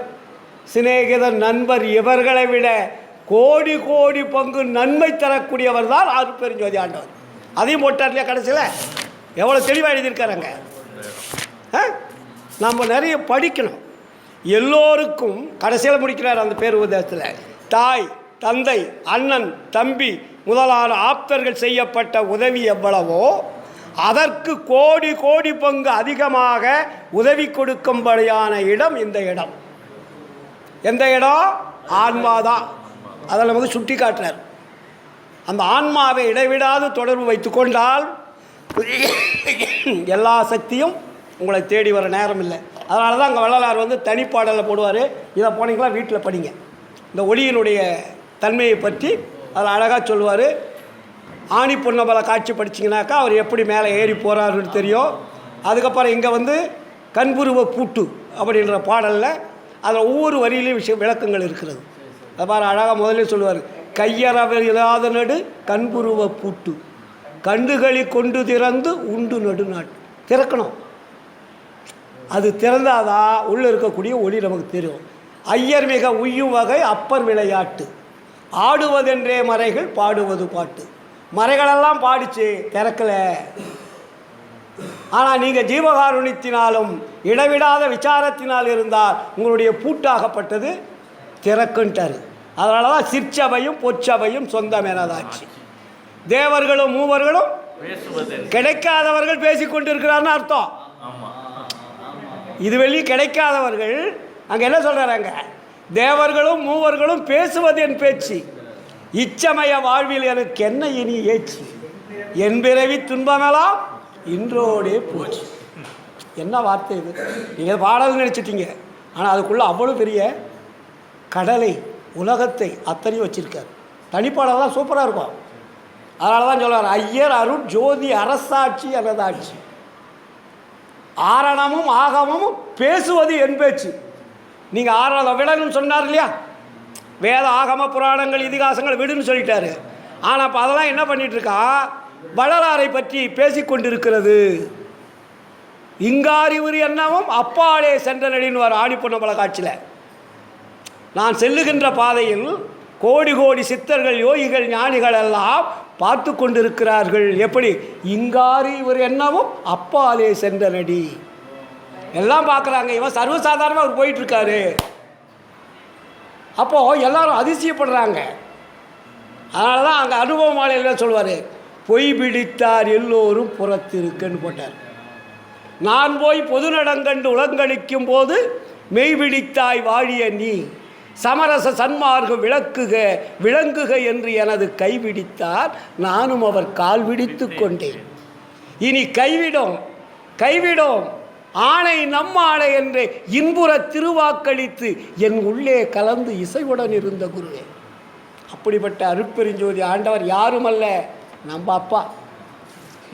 சிநேகிதர், நண்பர் இவர்களை விட கோடி கோடி பங்கு நன்மை தரக்கூடியவர் தான் அருட்பெருஞ்சோதி ஆண்டவர். அதையும் போட்டார் இல்லையா கடைசியில்? எவ்வளோ தெளிவாக எழுதியிருக்காருங்க. நம்ம நிறைய படிக்கணும். எல்லோருக்கும் கடைசியில் முடிக்கிறார் அந்த பேர் உபதேசத்தில், தாய், தந்தை, அண்ணன், தம்பி முதலான ஆப்தர்கள் செய்யப்பட்ட உதவி எவ்வளவோ அதற்கு கோடி கோடி பங்கு அதிகமாக உதவி கொடுக்கும்படியான இடம் இந்த இடம். எந்த இடம்? ஆன்மாதான். அதை நமக்கு சுட்டி காட்டுறார். அந்த ஆன்மாவை இடைவிடாது தொடர்பு வைத்து கொண்டால் எல்லா சக்தியும் உங்களை தேடி வர நேரம் இல்லை. அதனால தான் அங்கே வள்ளலார் வந்து தனிப்பாடலில் போடுவார். இதை போனீங்களா வீட்டில் படிங்க. இந்த ஒளியினுடைய தன்மையை பற்றி அதில் அழகாக சொல்லுவார். ஆணி பொன்னபல காட்சி படிச்சிங்கனாக்கா அவர் எப்படி மேலே ஏறி போகிறாருன்னு தெரியும். அதுக்கப்புறம் இங்கே வந்து கண்புருவ பூட்டு அப்படின்ற பாடலில் அதில் ஒவ்வொரு வரியிலையும் விளக்கங்கள் இருக்கிறது. அதை பாரு அழகாக முதலே சொல்லுவார், கையறவில் இல்லாத நடு கண்புருவ பூட்டு கண்டுகளி கொண்டு திறந்து உண்டு நடு நாட்டு. திறக்கணும். அது திறந்தாதான் உள்ளே இருக்கக்கூடிய ஒளி நமக்கு தெரியும். ஐயர் மிக உய்யும் வகை அப்பர் விளையாட்டு ஆடுவதென்றே மறைகள் பாடுவது பாட்டு. மறைகளெல்லாம் பாடிச்சு திறக்கலை. ஆனால் நீங்கள் ஜீவகாருண்யத்தினாலும் இடைவிடாத விசாரத்தினால் இருந்தால் உங்களுடைய பூட்டாகப்பட்டது திறக்குன்ட்டார். அதனால தான் சிற்சபையும் பொற்சபையும் சொந்தமெனதாச்சு. தேவர்களும் மூவர்களும் கிடைக்காதவர்கள் பேசிக்கொண்டிருக்கிறார்னு அர்த்தம். இது வெளியே கிடைக்காதவர்கள் அங்கே என்ன சொல்கிறாங்க? தேவர்களும் மூவர்களும் பேசுவது என் பேச்சு, இச்சமய வாழ்வில் எனக்கு என்ன இனி ஏச்சு, என் பிறவி துன்பமெல்லாம் இன்றோடே போச்சு. என்ன வார்த்தை இது! நீங்கள் பாடல்னு நினச்சிட்டீங்க, ஆனால் அதுக்குள்ளே அவ்வளோ பெரிய கடலை, உலகத்தை அத்தனையும் வச்சுருக்கார். தனிப்பாடலாம் சூப்பராக இருக்கும். அதனால தான் சொல்லுவார், ஐயர் அருட் ஜோதி அரசாட்சி எனதாட்சி, ஆரணமும் ஆகமும் பேசுவது என் பேச்சு. நீங்கள் ஆரணம் விடணும்னு சொன்னார் இல்லையா? வேத ஆகம புராணங்கள் இதிகாசங்கள் விடுன்னு சொல்லிட்டாரு. ஆனால் இப்போ அதெல்லாம் என்ன பண்ணிகிட்ருக்கா? வள்ளலாரை பற்றி பேசிக்கொண்டிருக்கிறது. இங்காரிவுரு என்னவும் அப்பாலே சென்ற நடின்னு ஆணி பொன்னம்பல காட்சியில். நான் செல்லுகின்ற பாதையில் கோடி கோடி சித்தர்கள், யோகிகள், ஞானிகள் எல்லாம் பார்த்து கொண்டிருக்கிறார்கள். எப்படி? இங்காரிவுரு என்னவும் அப்பாலே சென்ற நடி. எல்லாம் பார்க்குறாங்க. இவன் சர்வசாதாரணமாக அவர் போயிட்டுருக்காரு. அப்போது எல்லாரும் அதிசயப்படுறாங்க. அதனால தான் அங்கே அனுபவ மாலையில் சொல்லுவார், பொய் பிடித்தார் எல்லோரும் புறத்திருக்குன்னு போட்டார். நான் போய் பொது நடங்கண்டு உலங்களிக்கும் போது மெய் பிடித்தாய் வாழிய நீ, சமரச சன்மார்க்கம் விளங்குக என்று எனது கைவிடித்தார், நானும் அவர் கால் விடித்து கொண்டேன். இனி கைவிடும் ஆணை நம் ஆணை என்று இன்புற திருவாக்களித்து என் உள்ளே கலந்து இசைவுடன் இருந்த குருவே. அப்படிப்பட்ட அருட்பெருஞ்சோதி ஆண்டவர் யாரும் அல்ல, நம்ம அப்பா.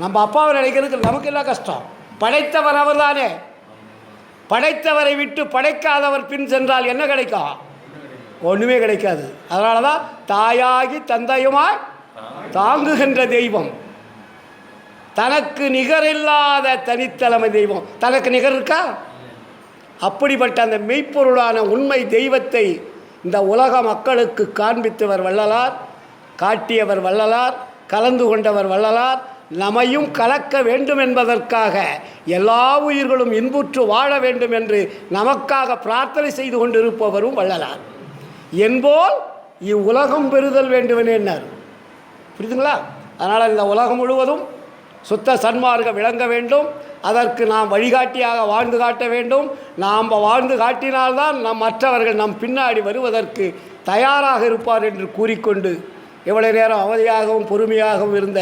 நம்ம அப்பாவை நினைக்கிறதுக்கு நமக்கு என்ன கஷ்டம்? படைத்தவர் அவர் தானே. படைத்தவரை விட்டு படைக்காதவர் பின் சென்றால் என்ன கிடைக்கும்? ஒன்றுமே கிடைக்காது. அதனால தான் தாயாகி தந்தையுமாய் தாங்குகின்ற தெய்வம், தனக்கு நிகரில்லாத தனித்தலைமை தெய்வம். தனக்கு நிகர் இருக்கா? அப்படிப்பட்ட அந்த மெய்ப்பொருளான உண்மை தெய்வத்தை இந்த உலக மக்களுக்கு காண்பித்தவர் வள்ளலார், காட்டியவர் வள்ளலார், கலந்து கொண்டவர் வள்ளலார். நம்மையும் கலக்க வேண்டும் என்பதற்காக எல்லா உயிர்களும் இன்புற்று வாழ வேண்டும் என்று நமக்காக பிரார்த்தனை செய்து கொண்டிருப்பவரும் வள்ளலார். என்போல் இவ்வுலகம் பெறுதல் வேண்டுமென என்னார். புரியுதுங்களா? அதனால் இந்த உலகம் முழுவதும் சுத்த சன்மார்க்கம் விளங்க வேண்டும். அதற்கு நாம் வழிகாட்டியாக வாழ்ந்து காட்ட வேண்டும். நாம் வாழ்ந்து காட்டினால்தான் மற்றவர்கள் நம் பின்னாடி வருவதற்கு தயாராக இருப்பார் என்று கூறிக்கொண்டு, எவ்வளவு நேரம் அவதியாகவும் பொறுமையாகவும் இருந்த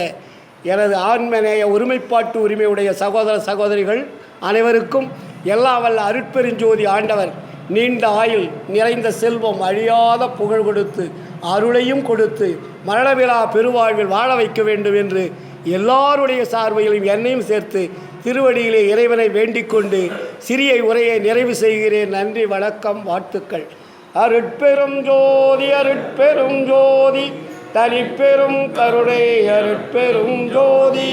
எனது ஆண்மநேய ஒருமைப்பாட்டு உரிமையுடைய சகோதர சகோதரிகள் அனைவருக்கும் எல்லாம் வல்ல அருட்பெருஞ்சோதி ஆண்டவர் நீண்ட ஆயுள், நிறைந்த செல்வம், அழியாத புகழ் கொடுத்து அருளையும் கொடுத்து மரணவிழா பெருவாழ்வில் வாழ வைக்க வேண்டும் என்று எல்லாருடைய சார்பையிலும் என்னையும் சேர்த்து திருவடியிலே இறைவனை வேண்டிக் கொண்டு சிறிய உரையை நிறைவு செய்கிறேன். நன்றி, வணக்கம், வாழ்த்துக்கள். அருட்பெரும் ஜோதி, அருட்பெரும் ஜோதி, தனிப்பெரும் கருணை, அருட்பெரும் ஜோதி.